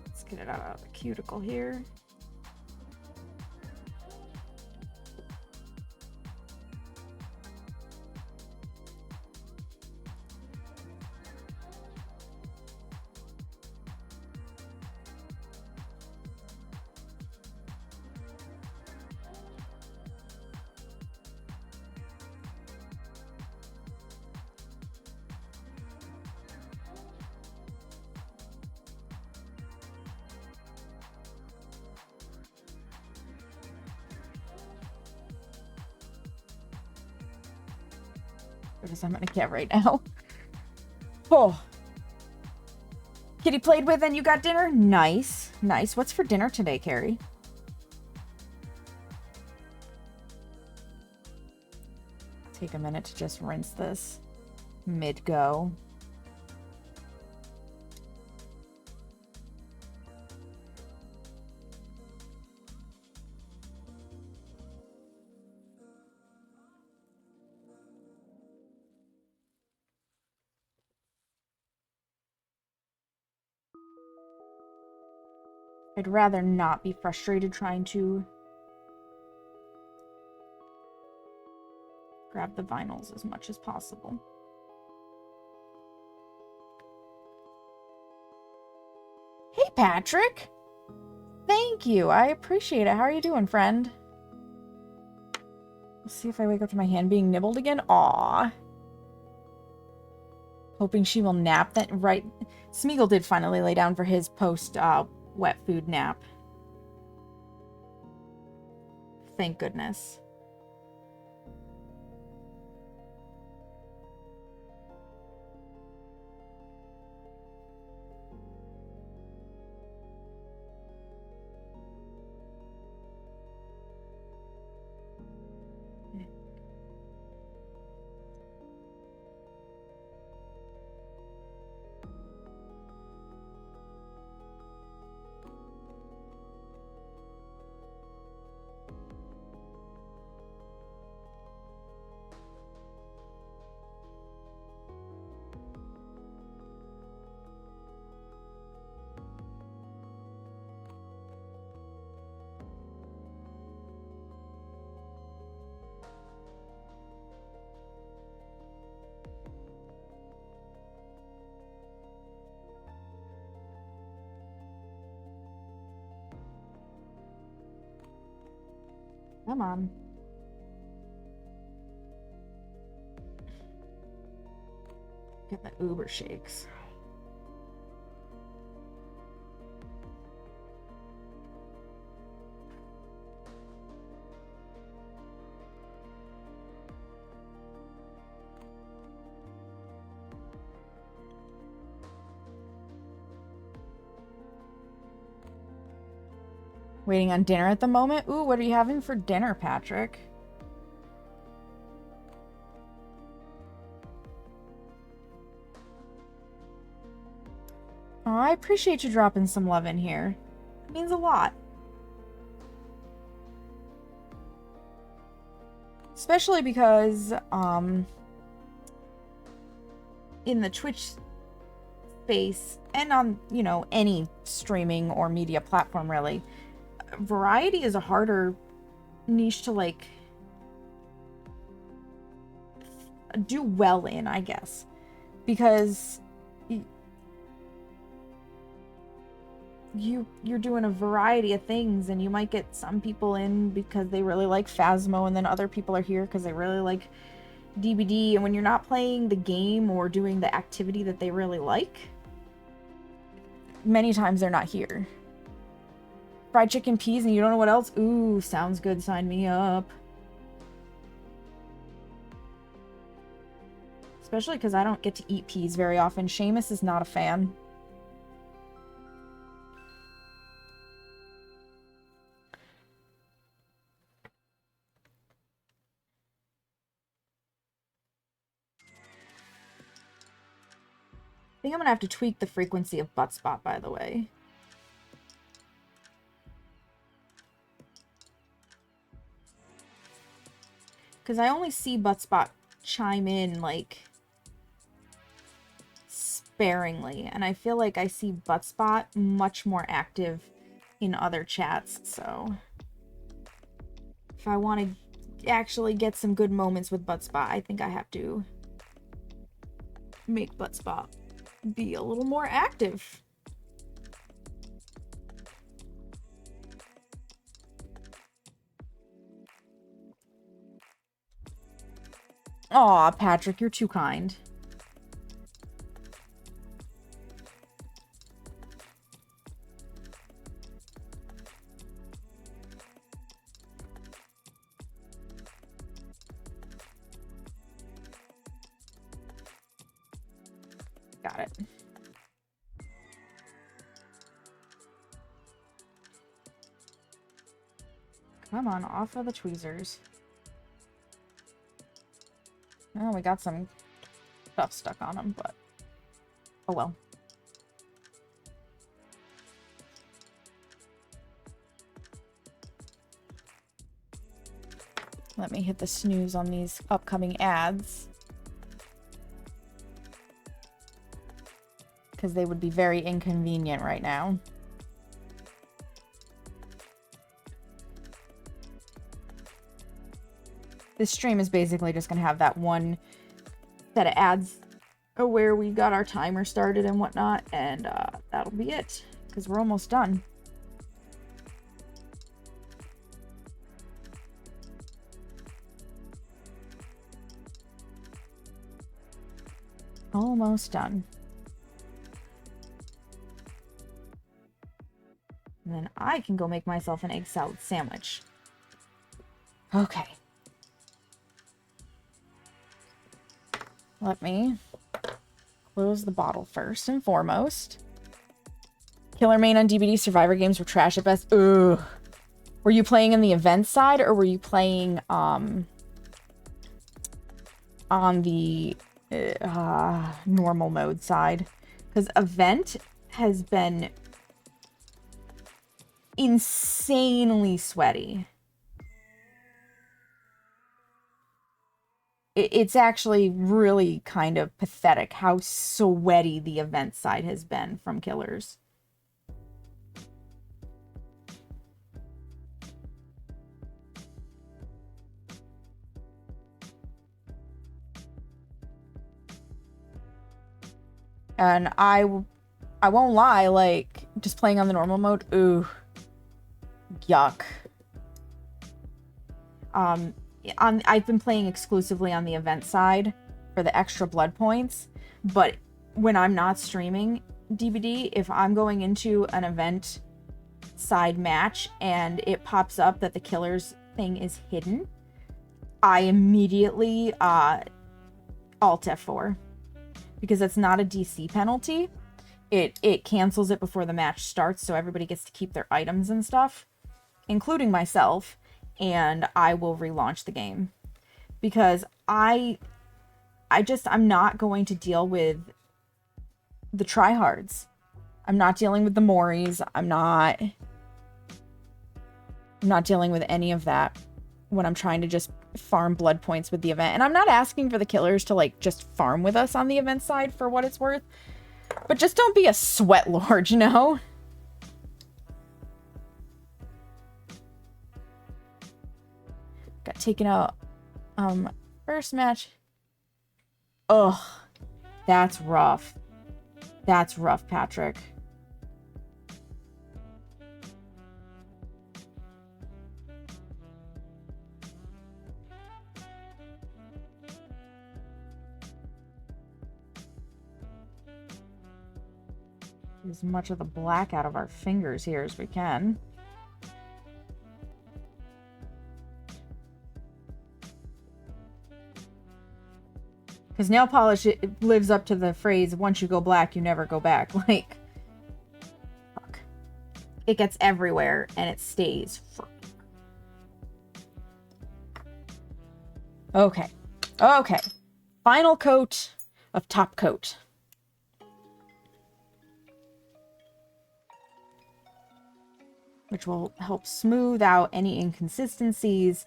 Let's get it out of the cuticle here. As I'm gonna get right now. Oh. Kitty played with and you got dinner? Nice. Nice. What's for dinner today, Carrie? Take a minute to just rinse this mid-go. I'd rather not be frustrated trying to grab the vinyls as much as possible. Hey, Patrick! Thank you. I appreciate it. How are you doing, friend? Let's see if I wake up to my hand being nibbled again. Aw. Hoping she will nap that right. Smeagol did finally lay down for his post wet food nap. Thank goodness. Come on. Get the Uber shakes. Waiting on dinner at the moment? Ooh, what are you having for dinner, Patrick? Oh, I appreciate you dropping some love in here. It means a lot. Especially because, in the Twitch space, and on, you know, any streaming or media platform, really, variety is a harder niche to, like, do well in, I guess. Because you're doing a variety of things, and you might get some people in because they really like Phasmo, and then other people are here because they really like DBD, and when you're not playing the game or doing the activity that they really like, many times they're not here. Fried chicken, peas, and you don't know what else? Ooh, sounds good, sign me up. Especially because I don't get to eat peas very often. Seamus is not a fan. I think I'm gonna have to tweak the frequency of butt spot, by the way. Because I only see butt spot chime in, like, sparingly. And I feel like I see butt spot much more active in other chats, so... if I want to actually get some good moments with butt spot, I think I have to make butt spot be a little more active. Aw, Patrick, you're too kind. Got it. Come on, off of the tweezers. Oh, we got some stuff stuck on them, but oh well. Let me hit the snooze on these upcoming ads, because they would be very inconvenient right now. This stream is basically just going to have that one set of ads where we got our timer started and whatnot, and that'll be it, because we're almost done. Almost done. And then I can go make myself an egg salad sandwich. Okay. Let me close the bottle first and foremost. Killer main on DBD Survivor games were trash at best. Ugh. Were you playing in the event side, or were you playing on the normal mode side? Because event has been insanely sweaty. It's actually really kind of pathetic how sweaty the event side has been from Killers. And I won't lie, like, just playing on the normal mode, ooh, yuck. I've been playing exclusively on the event side for the extra blood points, but when I'm not streaming DBD, if I'm going into an event side match and it pops up that the Killers thing is hidden, I immediately Alt F4, because it's not a DC penalty. It cancels it before the match starts, so everybody gets to keep their items and stuff. including myself, and I will relaunch the game. Because I'm not going to deal with the tryhards. I'm not dealing with the Moris. I'm not dealing with any of that when I'm trying to just farm blood points with the event. And I'm not asking for the killers to, like, just farm with us on the event side for what it's worth. But just don't be a sweat lord, you know? Got taken out. First match. Ugh. That's rough. That's rough, Patrick. As much of the black out of our fingers here as we can. Because nail polish, it lives up to the phrase, once you go black, you never go back. Like, fuck. It gets everywhere, and it stays. Okay. Okay. Final coat of top coat. Which will help smooth out any inconsistencies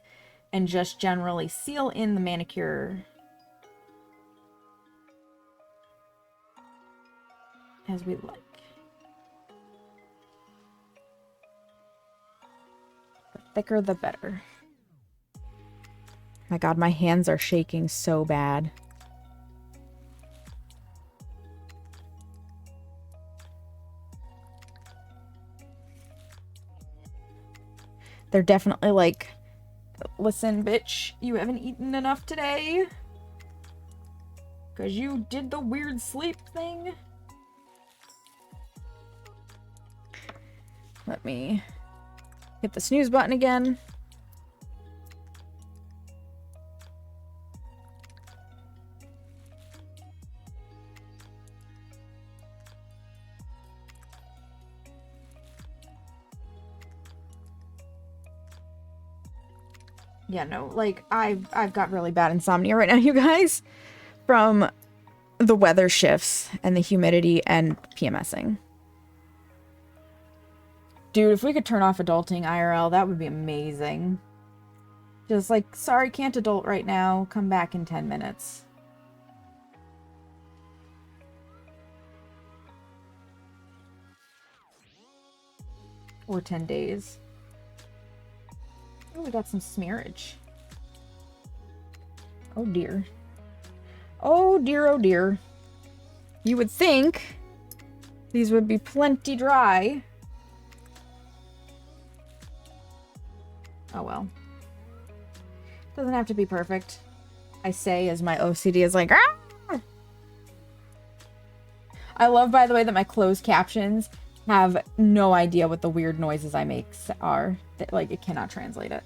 and just generally seal in the manicure as we like. The thicker, the better. My God, my hands are shaking so bad. They're definitely like, listen, bitch, you haven't eaten enough today. Because you did the weird sleep thing. Let me hit the snooze button again. Yeah, no, like, I've got really bad insomnia right now, you guys, from the weather shifts and the humidity and PMSing. Dude, if we could turn off adulting IRL, that would be amazing. Just like, sorry, can't adult right now. Come back in 10 minutes. Or 10 days. Oh, we got some smearage. Oh dear. Oh dear, oh dear. You would think these would be plenty dry. Oh well. Doesn't have to be perfect. I say as my OCD is like, ah! I love, by the way, that my closed captions have no idea what the weird noises I make are. That, like, it cannot translate it.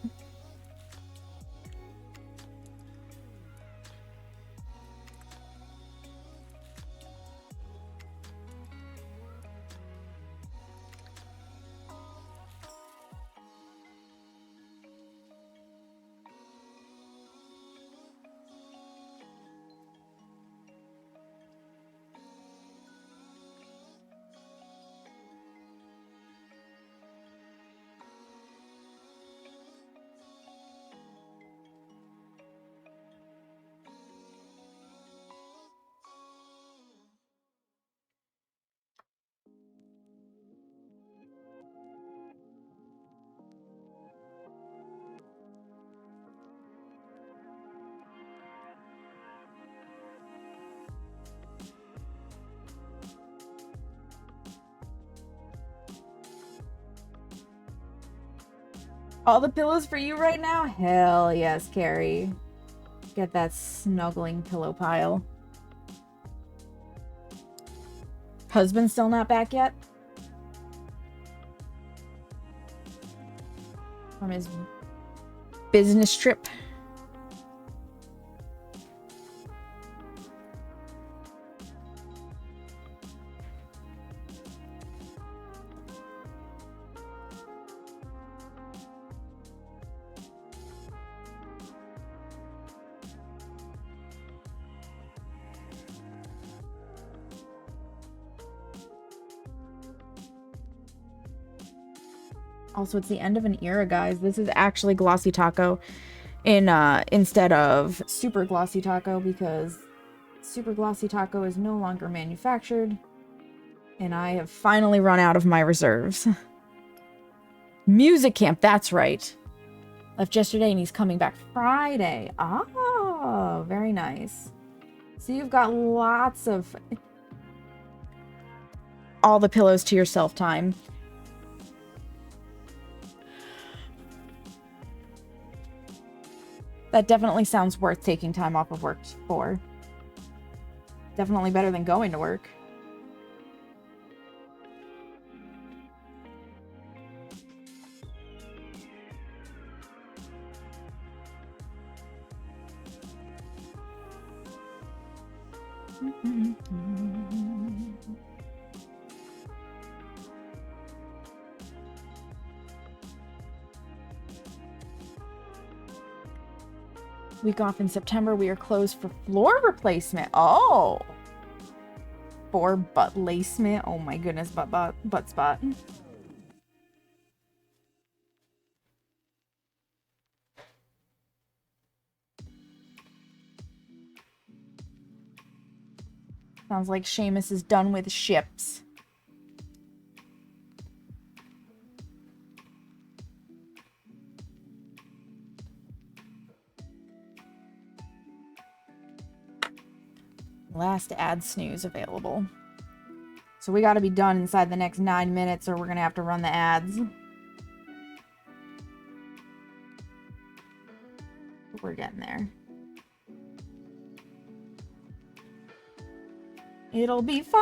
All the pillows for you right now? Hell yes, Carrie. Get that snuggling pillow pile. Husband still not back yet? From his business trip. Also, it's the end of an era, guys. This is actually Glossy Taco instead of Super Glossy Taco, because Super Glossy Taco is no longer manufactured. And I have finally run out of my reserves. Music Camp, that's right. Left yesterday and he's coming back Friday. Oh, very nice. So you've got lots of all the pillows to yourself time. That definitely sounds worth taking time off of work for. Definitely better than going to work. Week off in September. We are closed for floor replacement. Oh. For butt lacement. Oh my goodness, butt spot. Sounds like Seamus is done with ships. Last ad snooze available. So we gotta be done inside the next 9 minutes or we're gonna have to run the ads. We're getting there. It'll be fine.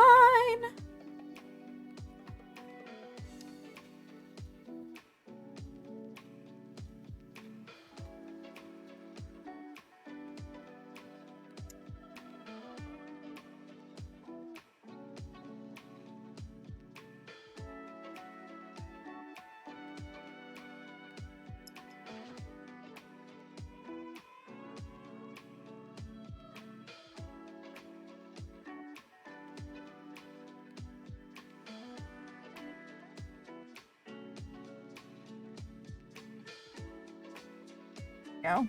Go.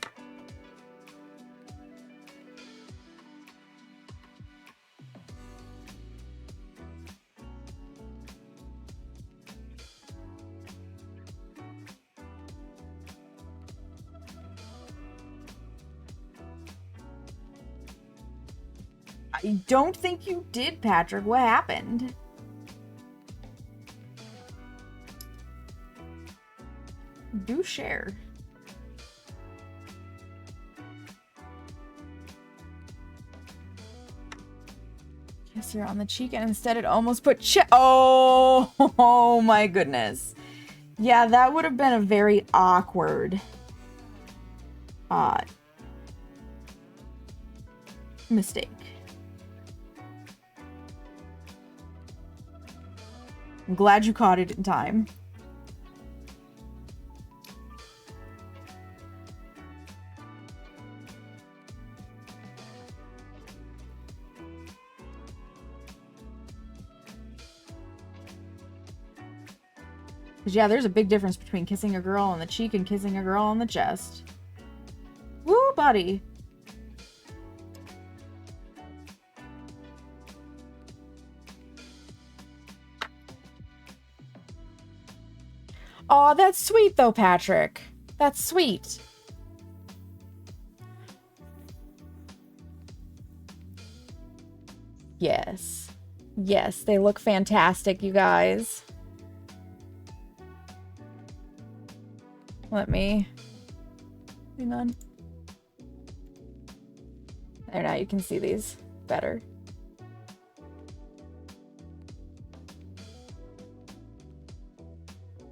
I don't think you did, Patrick. What happened? Do share. Kiss her on the cheek, and instead it almost put oh my goodness. Yeah, that would have been a very awkward mistake. I'm glad you caught it in time. Yeah, there's a big difference between kissing a girl on the cheek and kissing a girl on the chest. Woo, buddy. Aw, that's sweet though, Patrick. That's sweet. Yes. Yes, they look fantastic, you guys. Let me... Hang on. There, now you can see these better.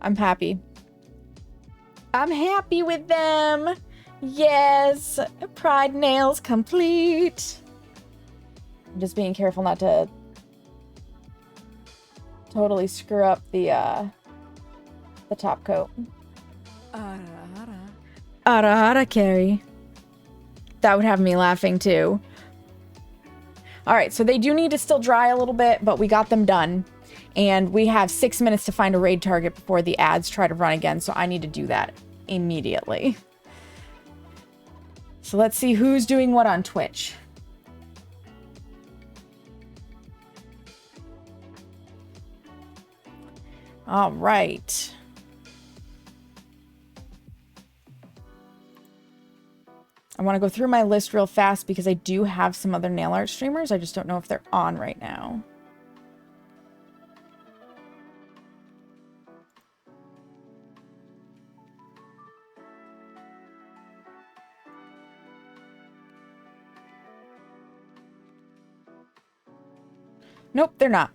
I'm happy. I'm happy with them. Yes. Pride nails complete. I'm just being careful not to totally screw up the top coat. Ara, Carrie. That would have me laughing too. All right, so they do need to still dry a little bit, but we got them done. And we have 6 minutes to find a raid target before the ads try to run again, so I need to do that immediately. So let's see who's doing what on Twitch. All right. I want to go through my list real fast because I do have some other nail art streamers. I just don't know if they're on right now. Nope, they're not.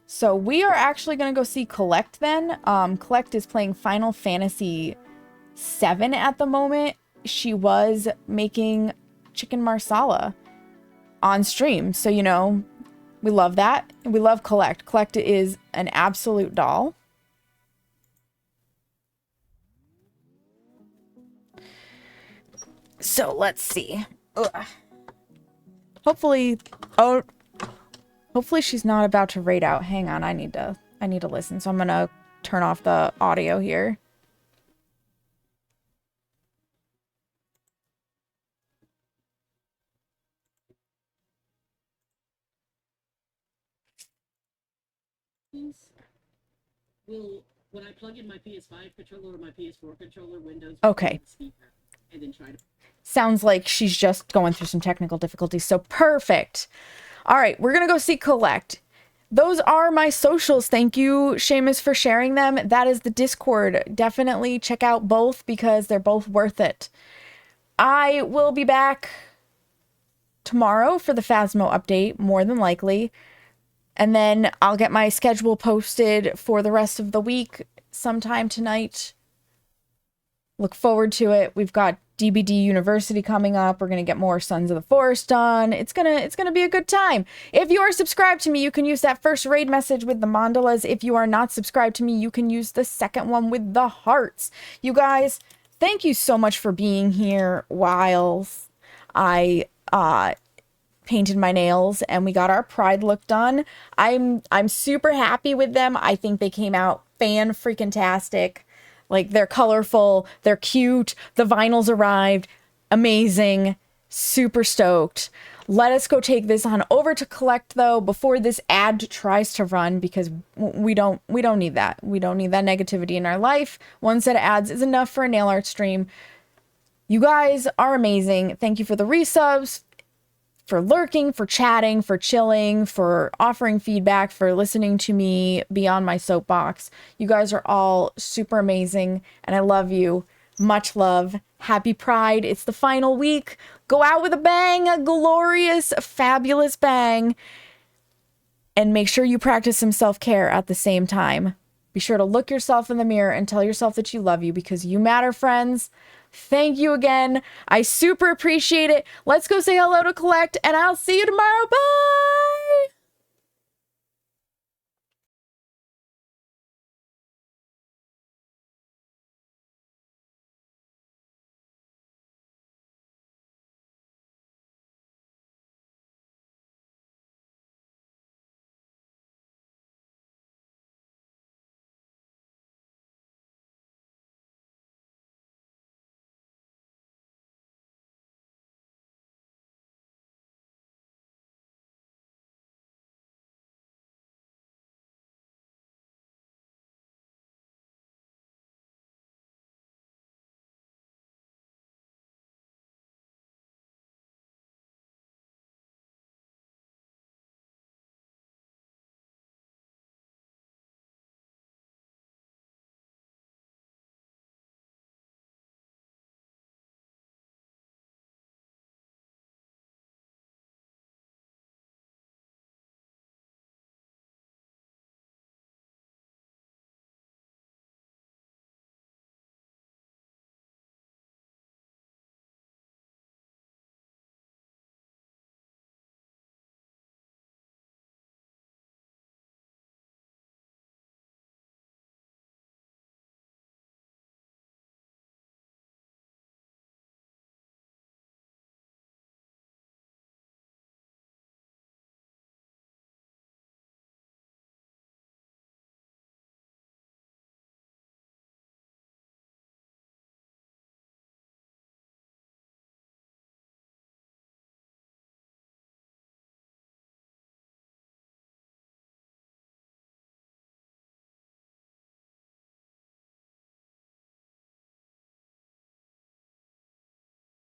So we are actually going to go see Collect then. Collect is playing Final Fantasy VII at the moment. She was making chicken marsala on stream. So, you know, we love that. We love Collect. Collect is an absolute doll. So let's see. Ugh. Hopefully, oh, hopefully she's not about to raid out. Hang on, I need to listen. So I'm gonna turn off the audio here. Will when I plug in my PS5 controller or my PS4 controller, Windows Okay. speaker, and then try to. Sounds like she's just going through some technical difficulties. So perfect. All right, we're gonna go see Collect. Those are my socials. Thank you, Seamus, for sharing them. That is the Discord. Definitely check out both because they're both worth it. I will be back tomorrow for the Phasmo update, more than likely. And then I'll get my schedule posted for the rest of the week sometime tonight. Look forward to it. We've got DBD University coming up. We're going to get more Sons of the Forest done. It's going to be a good time. If you are subscribed to me, you can use that first raid message with the mandalas. If you are not subscribed to me, you can use the second one with the hearts. You guys, thank you so much for being here while I painted my nails and we got our Pride look done. I'm super happy with them. I think they came out fan-freaking-tastic. Like, they're colorful, they're cute, the vinyls arrived, amazing, super stoked. Let us go take this on over to Collect, though, before this ad tries to run, because we don't need that. We don't need that negativity in our life. One set of ads is enough for a nail art stream. You guys are amazing. Thank you for the resubs, for lurking, for chatting, for chilling, for offering feedback, for listening to me be on my soapbox. You guys are all super amazing, and I love you. Much love. Happy Pride. It's the final week. Go out with a bang, a glorious, fabulous bang. And make sure you practice some self-care at the same time. Be sure to look yourself in the mirror and tell yourself that you love you, because you matter, friends. Thank you again. I super appreciate it. Let's go say hello to Collect, and I'll see you tomorrow. Bye!